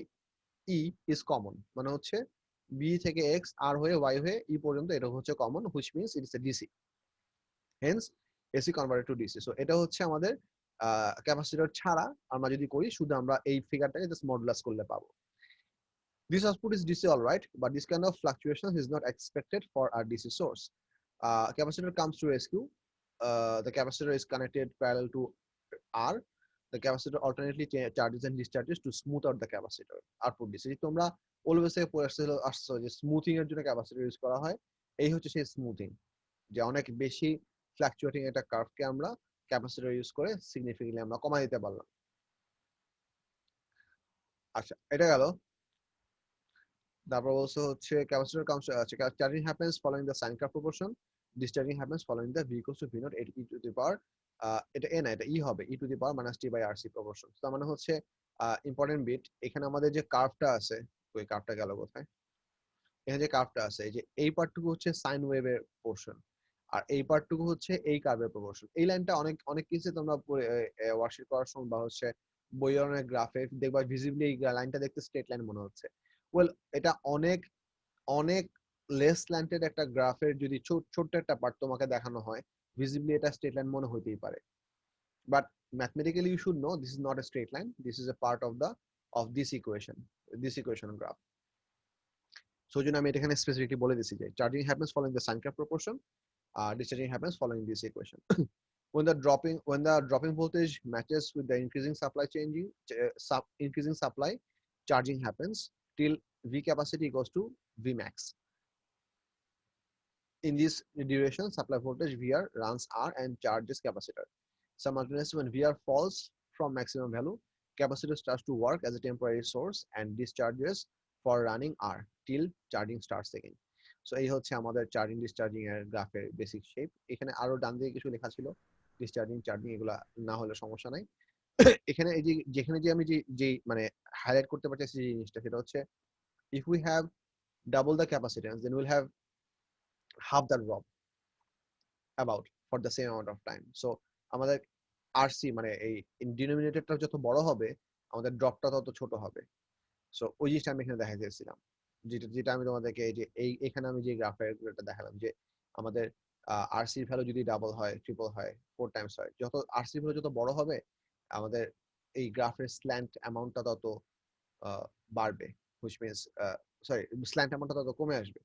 E is common, মানে হচ্ছে B থেকে X, R হয়ে Y হয়ে E পর্যন্ত এটা হচ্ছে common, which means it is a DC. Hence AC converted to DC. So এটা হচ্ছে আমাদের ক্যাপাসিটর ছাড়া আমরা যদি করি শুধু আমরা এই ফিগারটাকে জাস্ট মডুলাস করলে পাবো। This output is DC, all right, but this kind of fluctuations is not expected for our DC source. Capacitor comes to rescue. The capacitor is connected parallel to R. The capacitor alternately charges and discharges to smooth out the capacitor. Output DC. তোমরা always থেকে পড়ে আসছো যে smoothing এর জন্য capacitor use করা হয়। এই হচ্ছে সেই স্মুথিং, যে অনেক বেশি ফ্লাকচুয়েটিং একটা কার্ভকে আমরা ক্যাপাসিটর ইউজ করে সিগনিফিকেন্টলি আমরা কমাই দিতে পারলাম। আচ্ছা এটা গেল। তারপর বলছে হচ্ছে capacitor comes charging happens following the sine curve proportion, discharging happens following the V equals to V naught e to the power এটা a না, এটা e হবে e to the power minus t by RC proportion. তার মানে হচ্ছে important bit, এখানে আমাদের যে কার্ভটা আছে, ওই কার্ভটা গেল কোথায়, এখানে যে কার্ভটা আছে এই যে এই পার্টটুকু হচ্ছে সাইন ওয়েভের পোরশন আর এই পার্টটুকু হচ্ছে এই কার্ভের প্রপোর্শন। এই লাইনটা অনেক কিছু তোমরা ওয়ার্কশিট করার সময় বা হচ্ছে বইয়ের অনেক গ্রাফে দেখবা ভিজিবলি এই লাইনটা দেখতে স্ট্রেট লাইন মনে হচ্ছে। ওয়েল এটা অনেক অনেক লেস স্ল্যান্টেড একটা গ্রাফের যদি ছোট্ট একটা পার্ট তোমাকে দেখানো হয় ভিজিবলি এটা স্ট্রেট লাইন মনে হইতেই পারে, but mathematically you should know this is not a straight line, this is a part of this equation graph. So জন্য আমি এটা এখানে স্পেসিফিকলি বলে দিছি যে charging happens following the sine curve proportion, discharging happens following this equation. When the dropping voltage matches with the increasing supply, charging happens till V capacity goes to V max. In this duration, supply voltage VR runs R and charges capacitor. Simultaneously, when VR falls from maximum value, capacitor starts to work as a temporary source and discharges for running R till charging starts again. So এই হচ্ছে আমাদের charging discharging এর গ্রাফের basic shape. এখানে আরো ডান দিকে কিছু লেখা ছিল ডিসচার্জিং চার্জিং, এগুলা না হলে সমস্যা নাই। এখানে এই যে যেখানে যে আমি যে মানে হাইলাইট করতে পারতেছি যে জিনিসটা সেটা হচ্ছে if we have double the capacitance then we'll have half the drop about for the same amount of time. So আমাদের RC মানে এই ডিনোমিনেটরটা যত বড় হবে আমাদের ড্রপটা তত ছোট হবে। সো ওই জিনিসটা আমি এখানে দেখা যাচ্ছিলাম, যেটা আমি তোমাদেরকে এই যে এখানে আমি যে গ্রাফটা দেখালাম যে আমাদের আরসি ভ্যালু যদি ডাবল হয়, ট্রিপল হয়, 4 টাইমস হয়, যত আরসি ভ্যালু যত বড় হবে আমাদের এই গ্রাফের স্ল্যান্ট অ্যামাউন্টটা তত বাড়বে, হুইচ মিন্স স্ল্যান্ট অ্যামাউন্টটা তত কমে আসবে,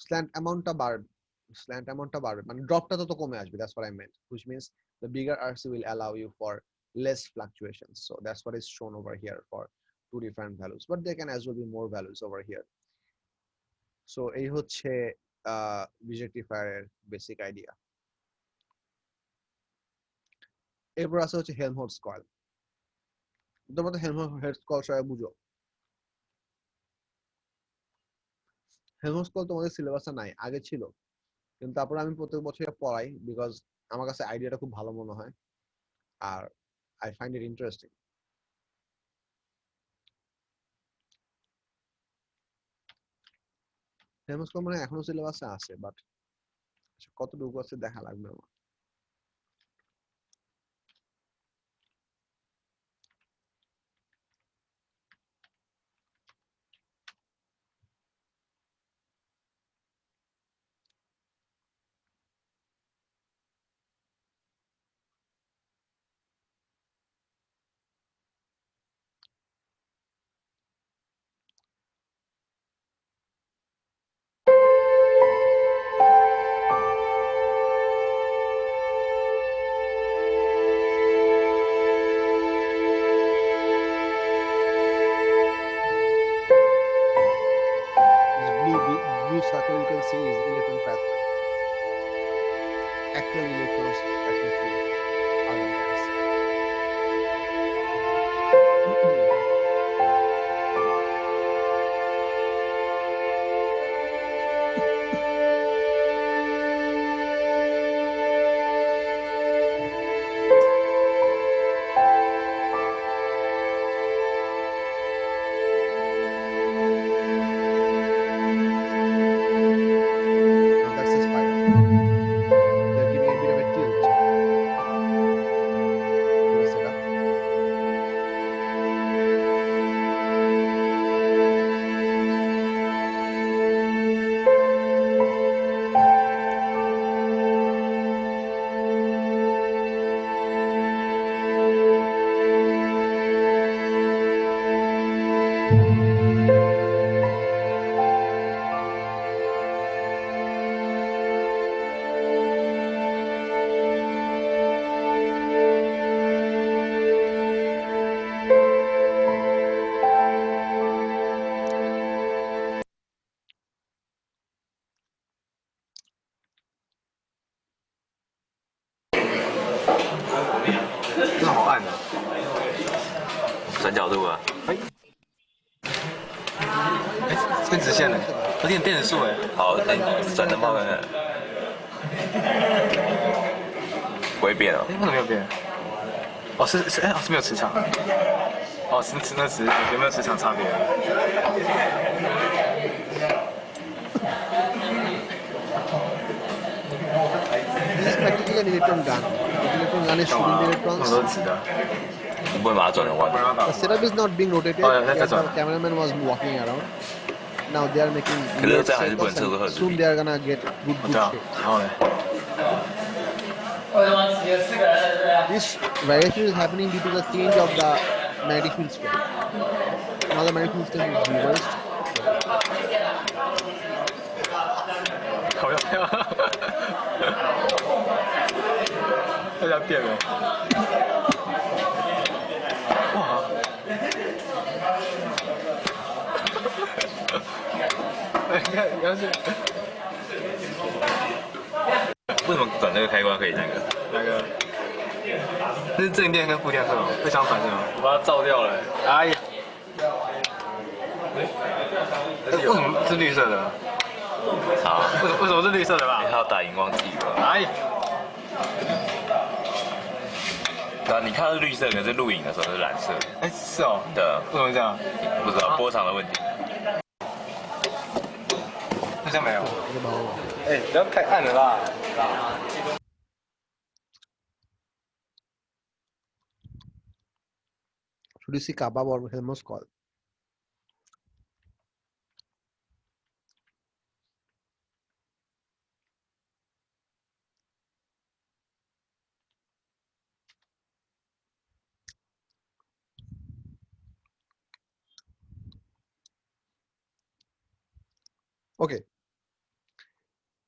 স্ল্যান্ট অ্যামাউন্টটা বাড়বে মানে ড্রপটা তত কমে আসবে। That's what I meant, which means the bigger RC will allow you for less fluctuations. So that's what is shown over here for two different values, but there can as well be more values over here. So এই হচ্ছে রেকটিফায়ারের basic idea. এরপর আছে হচ্ছে Helmholtz coil. তোমরা তো Helmholtz coil সবাই বুঝো। Helmholtz coil তোমাদের সিলেবাসে নাই, আগে ছিল, কিন্তু তারপর আমি প্রত্যেক বছর পড়াই বিকজ আমার কাছে আইডিয়াটা খুব ভালো মনে হয়। I find it interesting. Helmholtz coil মানে এখনো সিলেবাসে আছে, বাট কতটুকু আছে দেখা লাগবে আমার। Blue circle you can see is electron pathway. Actual electrons passing through argon gas. Now that's a spiral. They're giving a bit of a tilt to the setup.转角度啊。变直线了，有点变数哎。好，等转灯泡看看。不会变哦。为什么没有变？哦，是没有磁场。哦，是那磁有没有磁场差别？ This is practically an electron gun. Electron gun is shooting the electrons. 都直的。不会把它转成弯。 The setup is not being rotated. The cameraman was walking around. Now they are making weird circles and soon they are gonna get good shape. This variation is happening due to the change of the magnetic field strength. Now the magnetic field strength is reversed. 大家变了。哇！你看是。为什么转这个开关可以那个？那个？这是正电跟负电是吗？会相反是吗？我把它照掉了。哎呀！为什么是绿色的？啊？为什么是绿色的吧？要打荧光剂吧？哎。 啊，你看到是绿色，可是录影的时候是蓝色。哎，是哦。对。为什么这样？不知道波长的问题。好像没有。哎，不要太暗了啦。Should you see Kappa or Helmholtz coil? Okay.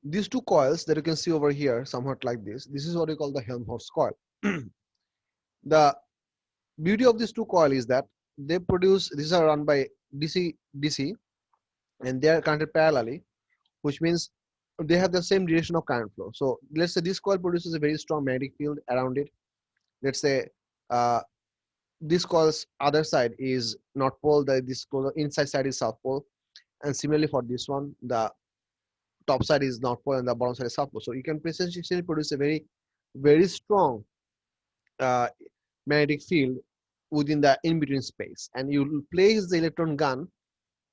These two coils that you can see over here, somewhat like this is what we call the Helmholtz coil. The beauty of these two coils is that they produce, these are run by DC, and they are connected parallelly, which means they have the same direction of current flow. So let's say this coil produces a very strong magnetic field around it. Let's say this coil's other side is North Pole, this inside side is South Pole, and similarly for this one, the top side is North Pole and the bottom side is South Pole. So you can essentially produce a very strong magnetic field within the in-between space, and you place the electron gun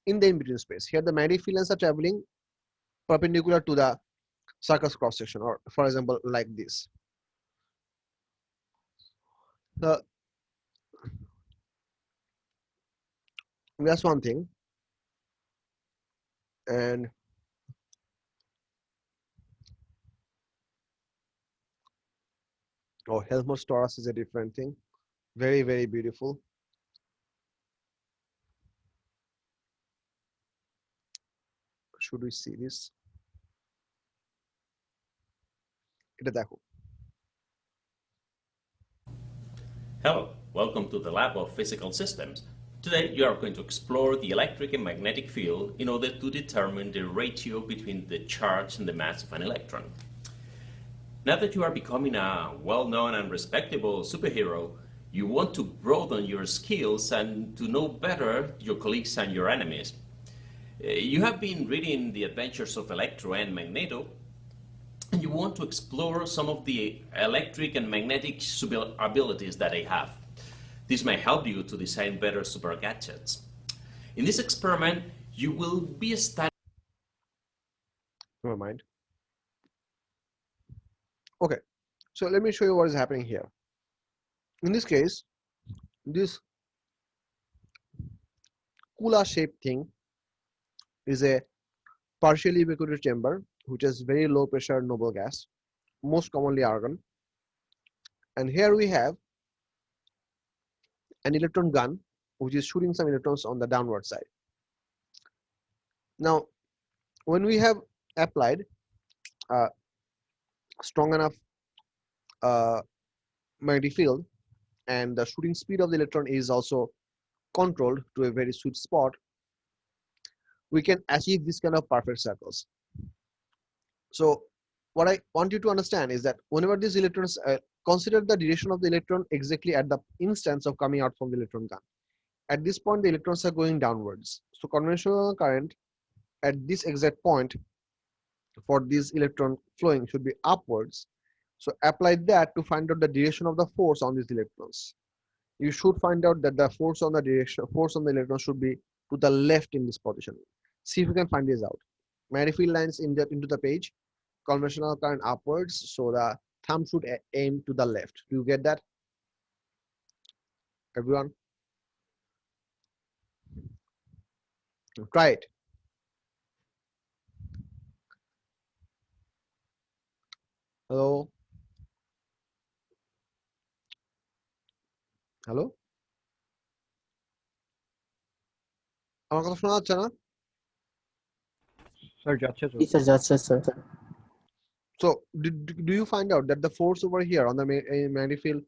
in the in-between space. Here the magnetic field lines are traveling perpendicular to the circle's cross section, or for example like this. The That's one thing. And oh, Helmholtz torus is a different thing. Very, very beautiful. Should we see this? এটা দেখো। Hello, welcome to the Lab of Physical Systems. Today you are going to explore the electric and magnetic field in order to determine the ratio between the charge and the mass of an electron. Now that you are becoming a well-known and respectable superhero, you want to broaden your skills and to know better your colleagues and your enemies. You have been reading The Adventures of Electro and Magneto, and you want to explore some of the electric and magnetic abilities that they have. This may help you to design better super gadgets. In this experiment, you will be studying. Never mind. Okay, so let me show you what is happening here. In this case, this cooler shaped thing is a partially evacuated chamber, which is very low pressure noble gas, most commonly argon. And here we have an electron gun, which is shooting some electrons on the downward side. Now, when we have applied strong enough magnetic field, and the shooting speed of the electron is also controlled to a very sweet spot, we can achieve this kind of perfect circles. So what I want you to understand is that whenever these electrons, consider the direction of the electron exactly at the instance of coming out from the electron gun. At this point, the electrons are going downwards. So conventional current at this exact point for this electron flowing should be upwards. So apply that to find out the direction of the force on these electrons. You should find out that the force on the electron should be to the left in this position. See if you can find this out. Magnetic field lines into the page, conventional current upwards, so the thumb should aim to the left. Do you get that, everyone? Try it. Hello? Hello? আমার কথা শোনা যাচ্ছে না? Sir যাচ্ছে তো। জি sir যাচ্ছে sir. So do you find out that the force over here on the magnetic field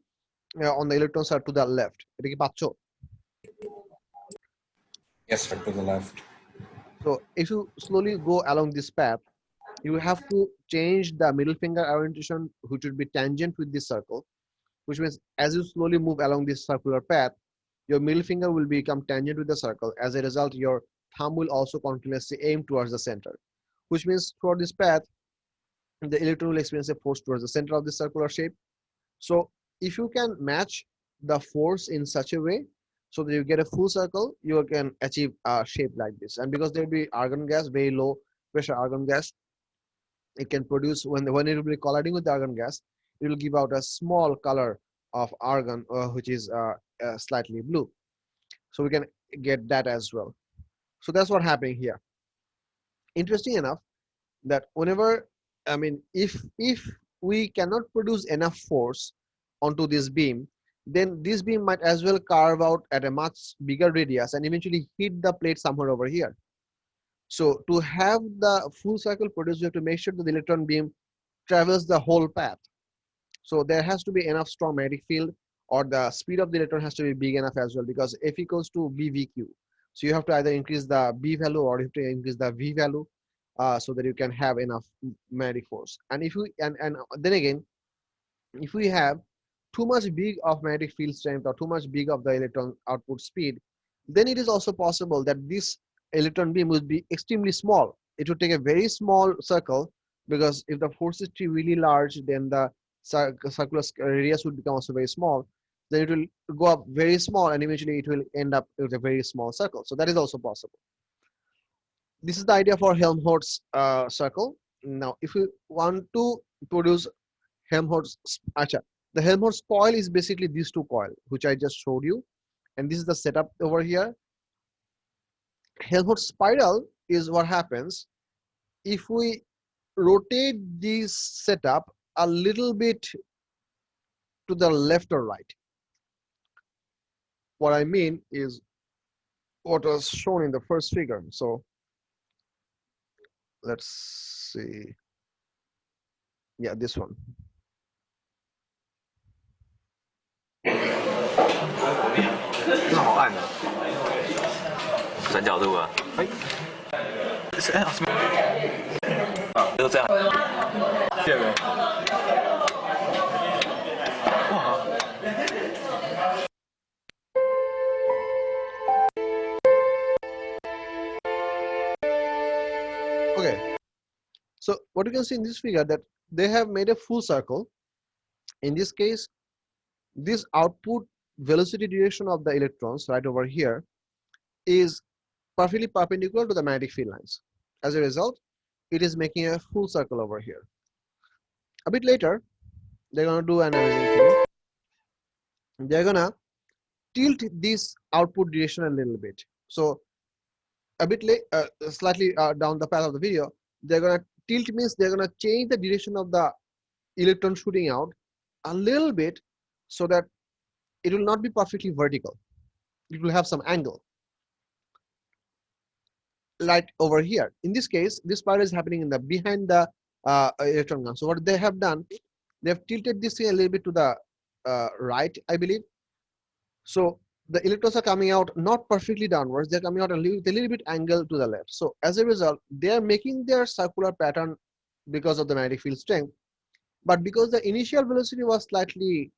on the electrons are to the left? এটা কি পাচ্ছো? Yes, sir, to the left. So if you slowly go along this path, you have to change the middle finger orientation, which would be tangent with this circle, which means as you slowly move along this circular path, your middle finger will become tangent with the circle. As a result, your thumb will also continuously aim towards the center, which means throughout this path, the electron will experience a force towards the center of the circular shape. So if you can match the force in such a way so that you get a full circle, you can achieve a shape like this. And because there will be argon gas, very low pressure argon gas, it can produce, when it will be colliding with the argon gas, it will give out a small color of argon, which is slightly blue. So we can get that as well. So that's what happening here. Interesting enough that whenever, I mean, if we cannot produce enough force onto this beam, then this beam might as well carve out at a much bigger radius and eventually hit the plate somewhere over here. So to have the full cycle produced, you have to make sure that the electron beam travels the whole path. So there has to be enough strong magnetic field, or the speed of the electron has to be big enough as well, because F equals to BVQ. So you have to either increase the B value or you have to increase the V value so that you can have enough magnetic force. And if you and then again, if we have too much big of magnetic field strength or too much big of the electron output speed, then it is also possible that this electron beam would be extremely small. It would take a very small circle, because if the force is really large, then the circular radius would become also very small, then it will go up very small and eventually it will end up with a very small circle. So that is also possible. This is the idea for Helmholtz circle. Now, if you want to produce Helmholtz, the Helmholtz coil is basically these two coils, which I just showed you. And this is the setup over here. Helmholtz spiral is what happens if we rotate this setup a little bit to the left or right. What I mean is what was shown in the first figure. So let's see. Yeah, this one. 这好暗的，转角度啊。哎，是哎，什么？啊，就这样。这个。哇。Okay. So what you can see in this figure that they have made a full circle. In this case, this output velocity direction of the electrons right over here is perfectly perpendicular to the magnetic field lines. As a result, it is making a full circle over here. A bit later, they're going to do an amazing thing. They're going to tilt this output direction a little bit. So a bit late, slightly down the path of the video, they're going to tilt means they're going to change the direction of the electron shooting out a little bit so that it will not be perfectly vertical. It will have some angle. Like over here. In this case, this spiral is happening in the behind the electron gun. So what they have done, they have tilted this thing a little bit to the right, I believe. So the electrons are coming out not perfectly downwards, they're coming out a little bit angle to the left. So as a result, they are making their circular pattern because of the magnetic field strength. But because the initial velocity was slightly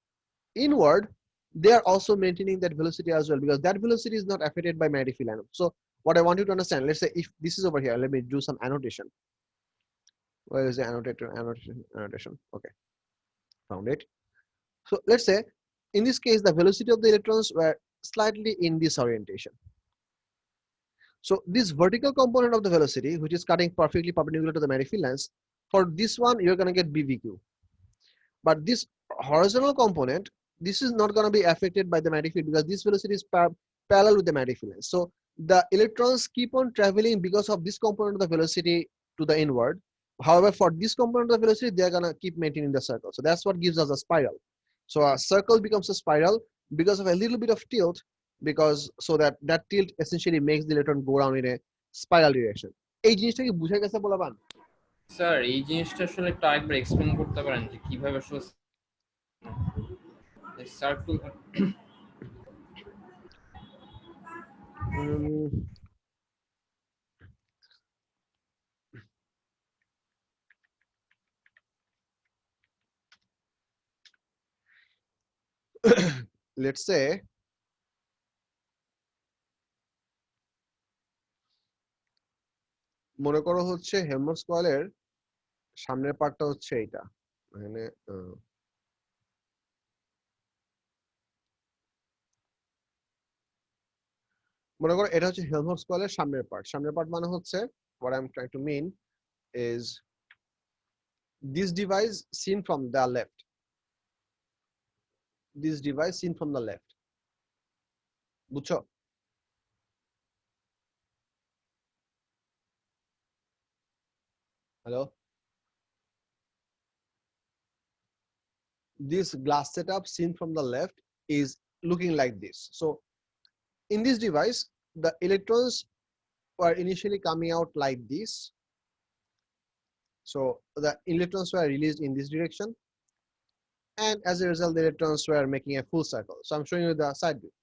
inward, they are also maintaining that velocity as well, because that velocity is not affected by magnetic field anode. So what I want you to understand, let's say if this is over here, let me do some annotation. Where is the annotation? Okay, found it. So let's say in this case, the velocity of the electrons were slightly in this orientation. So this vertical component of the velocity, which is cutting perfectly perpendicular to the magnetic field lines, for this one, you're going to get BVQ. But this horizontal component, this is not going to be affected by the magnetic field because this velocity is parallel with the magnetic field lines. So the electrons keep on traveling because of this component of the velocity to the inward. However, for this component of the velocity, they're going to keep maintaining the circle. So that's what gives us a spiral. So a circle becomes a spiral because of a little bit of tilt, because so that tilt essentially makes the electron go around in a spiral direction. এই জিনিসটা কি বুঝা গেছে Balban? Sir এই জিনিসটা আসলে একটু আরেকবার এক্সপ্লেইন করতে পারেন যে কিভাবে আসলে সার্কেল let's say মনে করো হচ্ছে হেলমহোল্টজ কয়েলের সামনের পার্টটা হচ্ছে এইটা, মানে মনে করো এটা হচ্ছে হেলমহোল্টজ কয়েলের সামনের পার্ট মানে হচ্ছে what I'm trying to mean is this device seen from the left, বুঝছো? Hello? This glass setup seen from the left is looking like this. So in this device, the electrons were initially coming out like this. So the electrons were released in this direction, and as a result, the electrons were making a full circle. So I'm showing you the side view.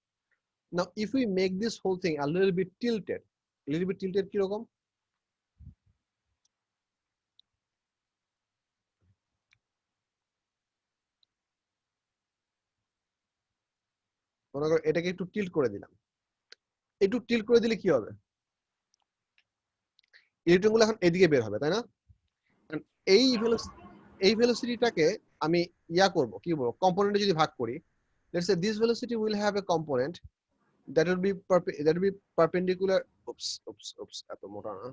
Now, if we make this whole thing a little bit tilted, কিরকম? মনে করো এটাকে একটু tilt করে দিলাম। একটু tilt করে দিলে কি হবে? ইলেকট্রনগুলো এখন এদিকে বের হবে, তাই না? এই ভেলোসিটিটাকে আমি ইয়া করব কি বলবো কম্পোনেন্টে যদি ভাগ করি, let's say this velocity will have a component that will be perpendicular. Oops, এত মোটা না।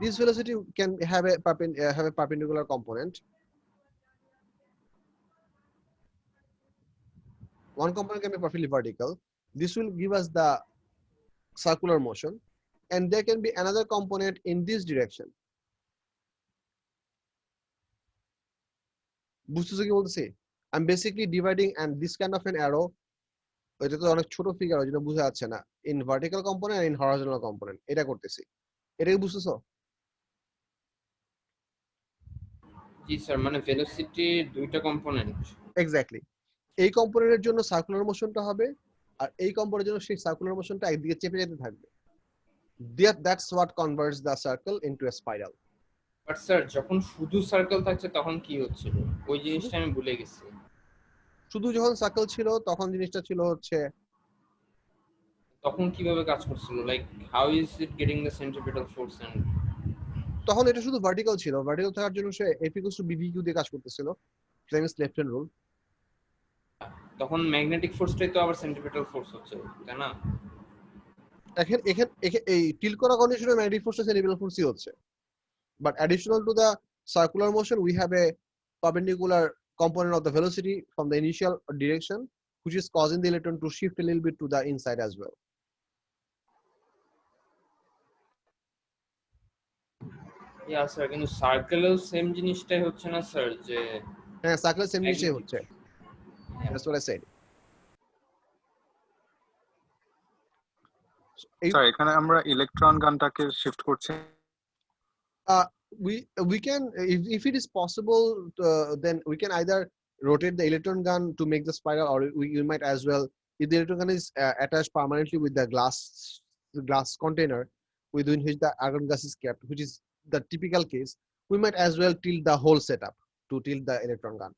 This velocity can have a perpendicular component. One component can be perfectly vertical. This will give us the circular motion, and there can be another component in this direction. বুঝতেছো কি বলতেছি? I'm basically dividing and this kind of an arrow, এটা তো অনেক ছোট figure যেটা বোঝা যাচ্ছে না, in vertical component and in horizontal component এটা করতেছি। এটা কি বুঝতেছো? জি স্যার, মানে ভেলোসিটি দুইটা কম্পোনেন্ট। এক্স্যাক্টলি। এই কম্পোনেন্টের জন্য সার্কুলার মোশনটা হবে, আর এই কম্পোনেন্টের জন্য সেই সার্কুলার মোশনটা একদিকে চেপে যেতে থাকবে। That's what converts the circle into a spiral. But sir যখন শুধু সার্কেল থাকছে তখন কি হচ্ছিল ওই জিনিসটা আমি ভুলে গেছি। শুধু যখন সার্কেল ছিল তখন জিনিসটা ছিল হচ্ছে তখন কিভাবে কাজ করছিল, like how is it getting the centripetal force and তখন এটা শুধু ভার্টিক্যাল ছিল, ভার্টিক্যাল থাকার জন্য সে F = BVQ দিয়ে কাজ করতেছিল, ফ্লেমিংস লেফট হ্যান্ড রুল। তখন ম্যাগনেটিক ফোর্সটাই তো আবার সেন্ট্রিপিটাল ফোর্স হচ্ছে, তাই না? এখন এই টিল করা কন্ডিশনে ম্যাগনেটিক ফোর্সটা সেন্ট্রিপিটাল ফোর্সই হচ্ছে, but additional to the circular motion we have a perpendicular component of the velocity from the initial direction which is causing the electron to shift a little bit to the inside as well. Yeah sir, কিন্তু সার্কেলেও same জিনিসটাই হচ্ছে না sir, যে হ্যাঁ circle same জিনিসই হচ্ছে, that's what I said. Sir এখানে আমরা ইলেকট্রন গানটাকে শিফট করছি। We can if it is possible then we can either rotate the electron gun to make the spiral, or we might as well, if the electron gun is attached permanently with the glass container within which the argon gas is kept, which is the typical case, we might as well tilt the whole setup to tilt the electron gun.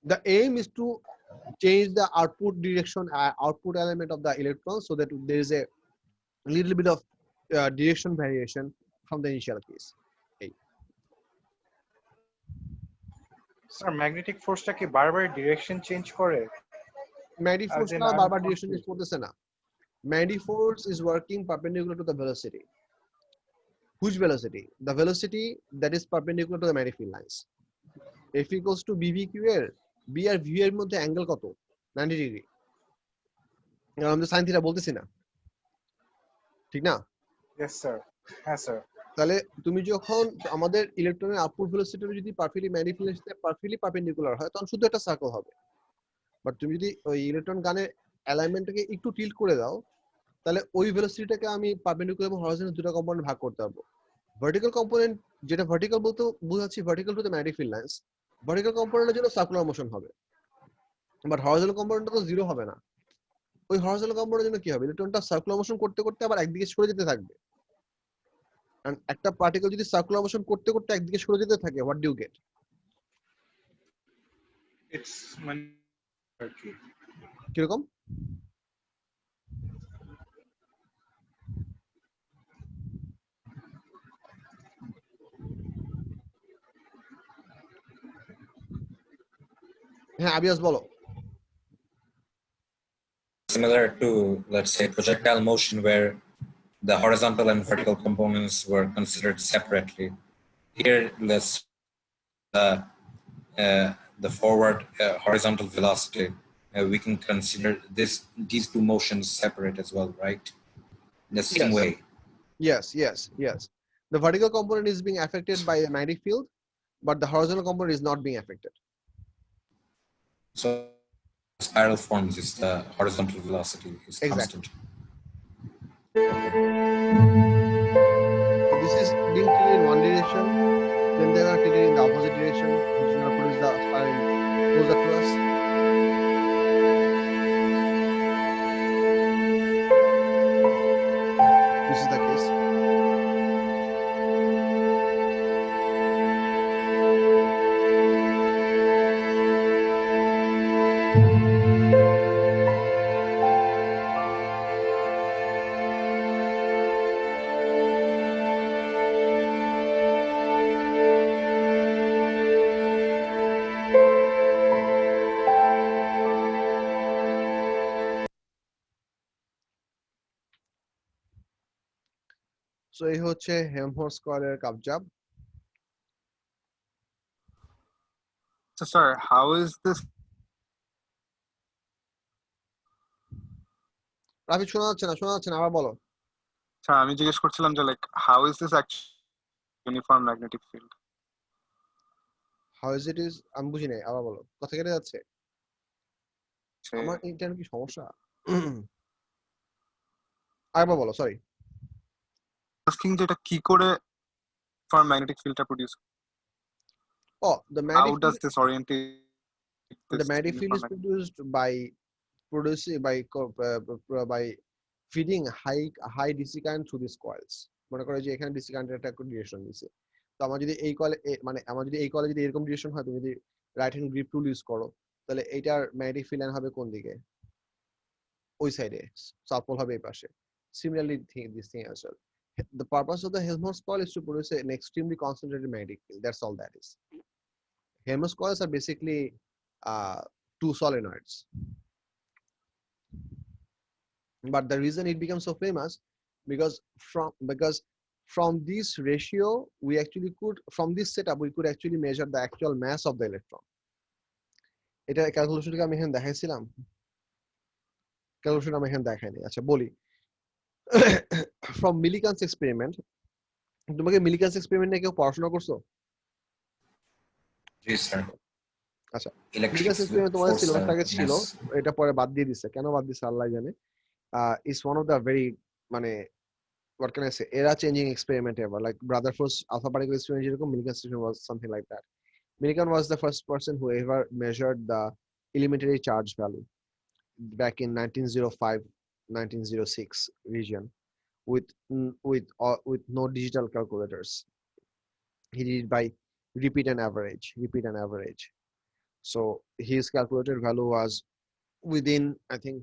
The aim is to change the output direction, output element of the electron, so that there is a little bit of direction variation from the initial case. Sir magnetic ফোর্সটা কি বারবার direction change করে? Magnetic force না বারবার direction change করতেছে না। Magnetic force is working perpendicular to the velocity. Which velocity? The velocity that is perpendicular to the magnetic field lines. F equals to BVQ এর B আর V এর মধ্যে angle কত? 90 degree. আমরা sine theta বলতেছি না, ঠিক না? Yes sir. হ্যাঁ স্যার। তাহলে তুমি যখন আমাদের ইলেকট্রনের আউটপুট ভেলোসিটি যদি পারফেক্টলি ম্যাগনেটিক ফিল্ডের সাথে পারফেক্টলি পারপেন্ডিকুলার হয় তখন শুধু একটা সার্কেল হবে। বাট তুমি যদি ওই ইলেকট্রন গানের অ্যালাইনমেন্টটাকে একটু টিল্ট করে দাও, তাহলে ওই ভেলোসিটিটাকে আমি পারপেন্ডিকুলার এবং হরাইজন্টাল দুটো কম্পোনেন্ট ভাগ করতে পারবো। ভার্টিক্যাল কম্পোনেন্ট, যেটা ভার্টিক্যাল বলতে বোঝাচ্ছি vertical to the magnetic field lines, vertical কম্পোনেন্টের জন্য সার্কুলার মোশন হবে, বাট হরাইজন্টাল কম্পোনেন্টটা তো জিরো হবে না। ওই হরাইজন্টাল কম্পোনেন্টের জন্য কি হবে, ইলেকট্রনটা সার্কুলার মোশন করতে করতে আবার একদিকে সরে যেতে থাকবে। And একটা পার্টিকেল যদি সার্কুলার মোশন করতে করতে একদিকে সরে যেতে থাকে, what do you get? It's মানে কিরকম? হ্যাঁ আবিয়াস বলো। Similar to, let's say, projectile motion where the horizontal and vertical components were considered separately. Here, let's the forward horizontal velocity. We can consider these two motions separate as well, right? In the same way. Yes. The vertical component is being affected by the magnetic field, but the horizontal component is not being affected. So spiral forms is the horizontal velocity is constant. This is being tilted in one direction, then they are tilted in the opposite direction, which is going to produce the spiral closer to us. This is the case. So এই হচ্ছে Helmholtz কয়েলের কাবজাব। So, sir, how is this? Rafi শোনা যাচ্ছে না, শোনা যাচ্ছে না, আবার বলো। Sir, আমি জিজ্ঞেস করছিলাম যে like how is this actually uniform magnetic field? How is it is, আমি বুঝি নাই, আবার বলো, কথা কেটে যাচ্ছে। আমার ইন্টারনেট কি সমস্যা? আরেকবার বলো, সরি। Asking যে এটা কি করে uniform magnetic fieldটা produce? Oh, the How magnetic does field, this orientate the this magnetic field uniform is magnetic? produced by producing by feeding high DC current through these coils. মনে করো যে এখানে DC কারেন্টের একটা ডিরেকশন দিছে, তো আমার যদি এই কয়েলে মানে আমার যদি এই কয়েলে যদি এরকম ডিরেকশন হয়, তুমি যদি right hand grip rule use করো, তাহলে এইটার ম্যাগনেটিক ফিল্ড লাইন হবে কোন দিকে? ওই সাইডে, সাউথ পোল হবে এই পাশে। Similarly, this thing as well. The purpose of the Helmholtz coil is to produce an extremely concentrated magnetic field. That's all that is. Helmholtz coils are basically two solenoids. But the reason it becomes so famous because from this ratio we actually could, from this setup we could actually measure the actual mass of the electron. এটা ক্যালকুলেশনটা আমি এখানে দেখাইছিলাম, calculation আমি এখানে দেখাইনি। আচ্ছা বলি, from Millikan's experiment, তোমাকে মিলিকান্স এক্সপেরিমেন্ট নিয়ে কেউ পড়াশোনা করছো? জি স্যার। আচ্ছা, ইলেকট্রিক মিলিকান্স এক্সপেরিমেন্ট তোমাদের ফোর্স সিলেবাসে আগে ছিল, ম্যাস। এটা পরে বাদ দিয়ে দিছে, কেন বাদ দিছে আল্লাহ জানে। It's one of the very মানে what can I say, era changing experiment ever, like Rutherford's alpha particle experiment যেরকম, Millikan's experiment was something like that. Millikan was the first person who ever measured the elementary charge value back in 1905 1906 region with no digital calculators. He did it by repeat and average. So his calculated value was within, I think,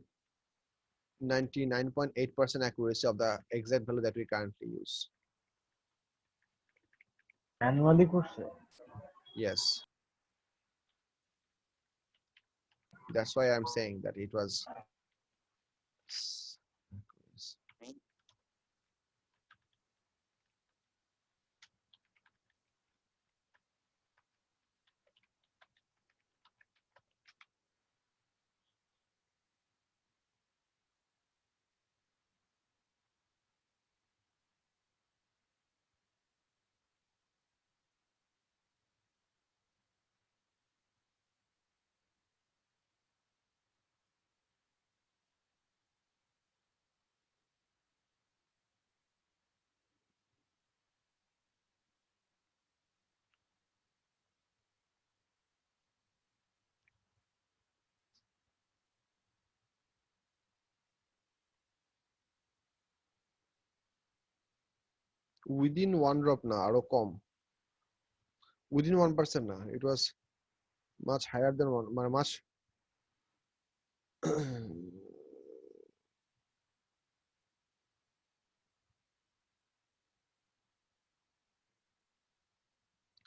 99.8% accuracy of the exact value that we currently use. Manually করছে? Yes. That's why I'm saying that it was within 1 drop না, আরো কম, within 1% না, it was much higher than one, মানে much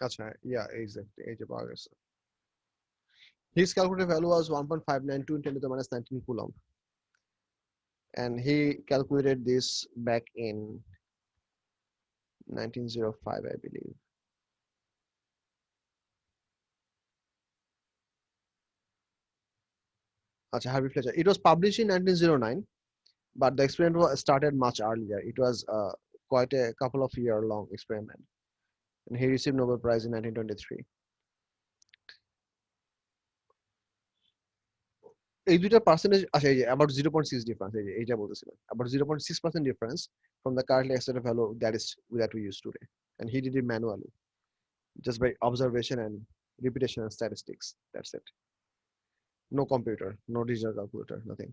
আচ্ছা, yeah, exactly, এই যে পাওয়া গেছে। His calculated value was 1.592 × 10⁻19 coulomb, and he calculated this back in 1905, I believe. Acha, Harvey Fletcher. It was published in 1909, but the experiment was started much earlier. It was quite a couple of year long experiment, and he received Nobel Prize in 1923. এই দুইটা percentage, আচ্ছা এই যে about 0.6 difference, এই যে এইটা বলতেছিলাম, about 0.6% difference from the currently accepted value that we use today, and he did it manually, just by observation and repetition and statistics. That's it. No computer, no digital calculator, nothing.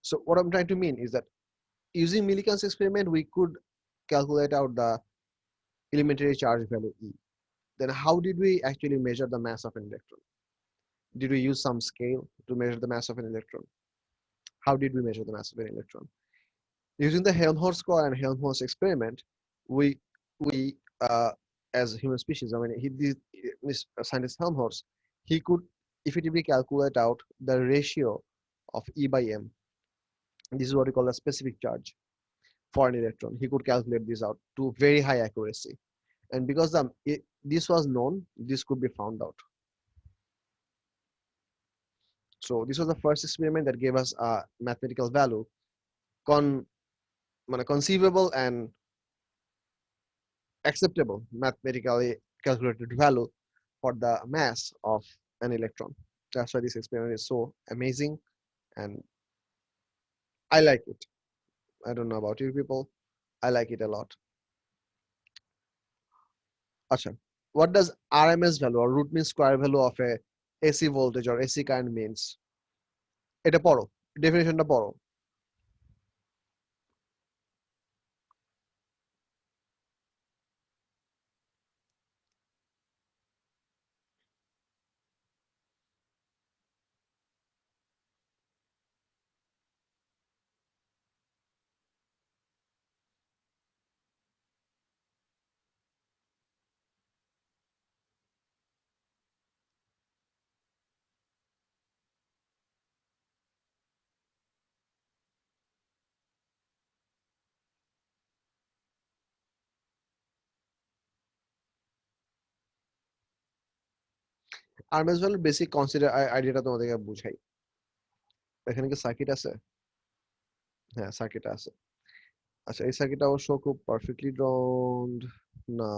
So what I'm trying to mean is that using Millikan's experiment, we could calculate out the elementary charge value E. Then how did we actually measure the mass of an electron? Did we use some scale to measure the mass of an electron? How did we measure the mass of an electron? Using the Helmholtz coil and Helmholtz experiment, we as human species, I mean, this scientist Helmholtz, he could effectively calculate out the ratio of E by M. This is what we call a specific charge. for an electron. He could calculate this out to very high accuracy. And because this was known, this could be found out. So this was the first experiment that gave us a mathematical value, conceivable and acceptable mathematically calculated value for the mass of an electron. That's why this experiment is so amazing, and I like it. I don't know about you people. I like it a lot. Acha. What does RMS value or root mean square value of a AC voltage or AC current means? এটা পড়ো, ডেফিনেশনটা পড়ো। RMS value basic consider আইডিয়াটা তোমাদেরকে বুঝাই। এখানে কি circuit আছে? হ্যাঁ, সার্কিট আছে। আচ্ছা, এই সার্কিটটা অবশ্য খুব পারফেক্টলি ড্রনড না।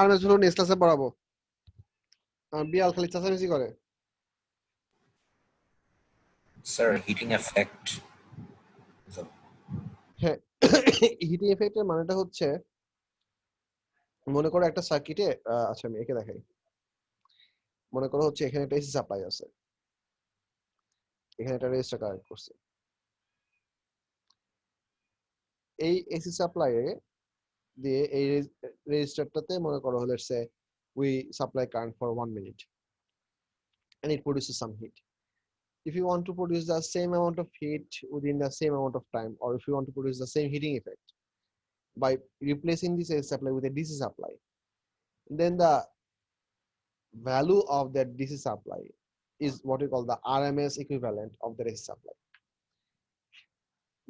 RMS value নেক্সট ক্লাসে পড়াবো। বিয়াল খালি চেঁচামেচি করে। Sir, heating effect. হ্যাঁ, হিটিং এফেক্টের মানেটা হচ্ছে, মনে করো একটা সার্কিটে, আচ্ছা আমি একে দেখাই। মনে করো হচ্ছে এখানে একটা এসি সাপ্লাই আছে, এখানে একটা রেজিস্টার কানেক্ট করছে। এই এসি সাপ্লাই দিয়ে এই রেজিস্টারটাতে মনে করো let's say we supply current for 1 minute and it produces some heat. If you want to produce the same amount of heat within the same amount of time, or if you want to produce the same heating effect by replacing this AC supply with a DC supply, then the value of that DC supply is what we call the RMS equivalent of the AC supply.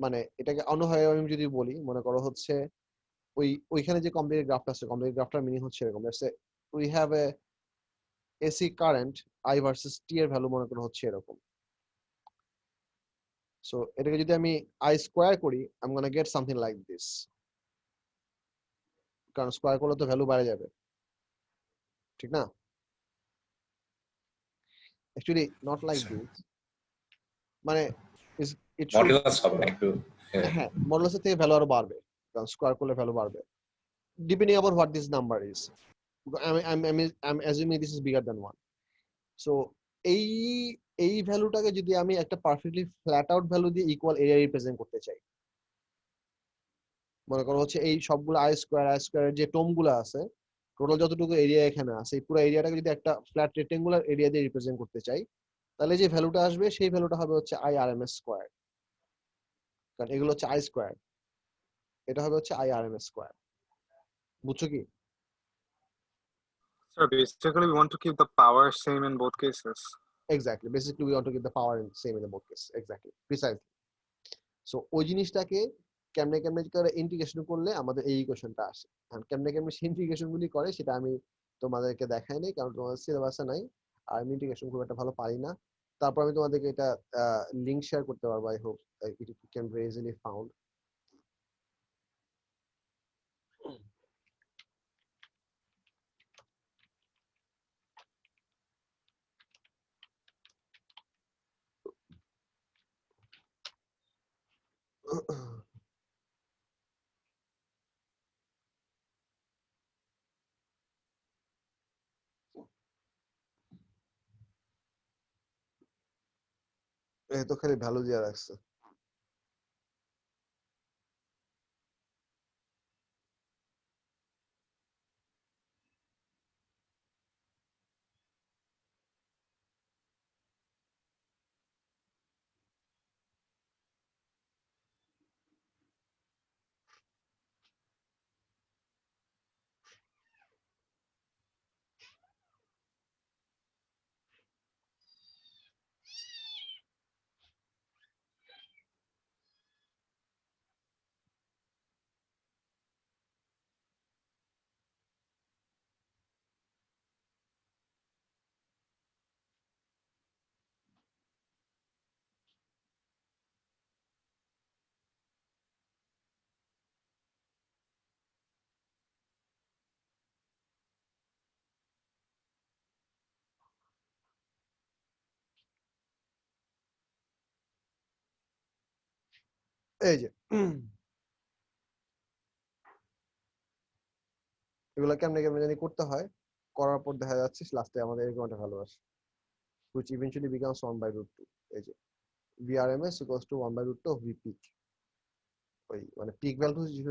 মানে এটাকে অন্যভাবে আমি যদি বলি, মনে করো হচ্ছে ওইখানে যে কমপ্লিট গ্রাফটা আছে, কমপ্লিট গ্রাফটার মিনিং হচ্ছে এরকম, let's say we have a AC current I versus T এর ভ্যালু মনে করো হচ্ছে এরকম। সো এটাকে যদি আমি I স্কয়ার করি, I'm gonna get something like this, কারণ স্কয়ার করলে তো ভ্যালু বেড়ে যাবে, ঠিক না? Actually not like this, মানে it should, Modulus হবে একটু। হ্যাঁ, মডুলাসের থেকে ভ্যালু আরো বাড়বে, কারণ স্কয়ার করলে ভ্যালু বাড়বে, depending upon what this number is. I'm assuming this is bigger than 1. So এই ভ্যালুটাকে যদি আমি একটা পারফেক্টলি ফ্ল্যাট আউট ভ্যালু দিয়ে ইকুয়াল এরিয়া রিপ্রেজেন্ট করতে চাই, মনে করো হচ্ছে এই সবগুলো আই স্কয়ার এর যে টার্ম গুলো আছে, টোটাল যতটুকু এরিয়া এখানে আছে, এই পুরো এরিয়াটাকে যদি একটা ফ্ল্যাট রেক্টেঙ্গুলার এরিয়া দিয়ে রিপ্রেজেন্ট করতে চাই, তাহলে যে ভ্যালুটা আসবে সেই ভ্যালুটা হবে হচ্ছে আই আরএমএস স্কয়ার, কারণ এগুলো হচ্ছে আই স্কয়ার, এটা হবে হচ্ছে আই আরএমএস স্কয়ার। বুঝছো কি? So basically, we want to keep the power same in both cases. Exactly. Basically, we want to keep the power in same in the both cases. Exactly. Precisely. So ওই জিনিসটাকে কেমনে করে integration করলে আমাদের এই ইকুয়েশনটা আসে, আর কেমনে সেই ইন্টিগ্রেশন গুলি করে সেটা আমি তোমাদেরকে দেখাই নাই কারণ তোমাদের সিলেবাসে নাই, আর আমি ইন্টিগ্রেশন খুব একটা ভালো পারি না। তারপর আমি তোমাদেরকে এটা লিংক শেয়ার করতে পারবো। I hope it can be easily found. এই তো খালি ভ্যালু দিয়ে রাখছে। এই যে এগুলো কেমনে কেমনে জানি করতে হয়, করার পর দেখা যাচ্ছে লাস্টে আমাদের এরকম একটা ভ্যালু আসে which eventually becomes 1/√2। এই যে VRMS equals to 1/√2 of V peak। ওই মানে পিক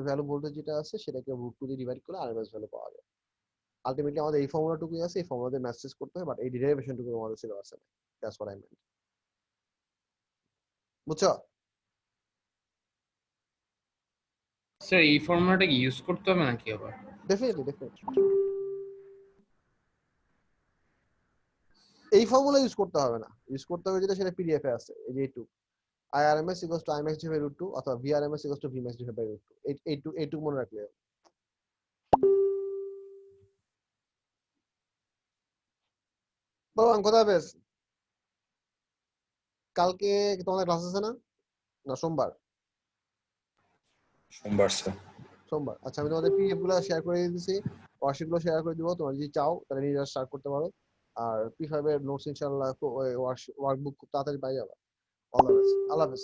ভ্যালু ভোল্টেজ যেটা আছে সেটাকে √2 দিয়ে ডিভাইড করে আরএমএস ভ্যালু পাওয়া যায়। আলটিমেটলি আমাদের এই ফর্মুলাটুকুই আছে, এই ফর্মুলা দিয়ে ম্যাসেজ করতে হয়, বাট এই ডেরিভেশনটুকু আমাদের সিলেবাসে নেই। That's what I meant. বুঝছো? স্যার এই ফর্মুলাটা কি ইউজ করতে হবে নাকি আবার? ডেফিনেটলি এই ফর্মুলা ইউজ করতে হবে না, ইউজ করতে হবে যেটা সেটা পিডিএফ এ আছে। এই যে এইটুকু IRMS equals to Imax divided by √2 অথবা VRMS equals to Vmax divided by √2। এইটুকু মনে রাখলে হবে। বললাম কথা বেশ, কালকে তোমাদের ক্লাস আছে না? না সোমবার? সোমবার স্যার। সোমবার, আচ্ছা আমি তোমাদের পিডিএফ গুলো শেয়ার করে দিয়েছি, ওয়ার্কশিট গুলো শেয়ার করে দিব। তোমরা যদি চাও তাহলে নিজেরা স্টার্ট করতে পারো। আর P5 এর নোটস ইনশাআল্লাহ ওয়ার্কবুক খুব তাড়াতাড়ি পাই যাবে। অল দ্য বেস্ট, আল্লাহ হাফেজ।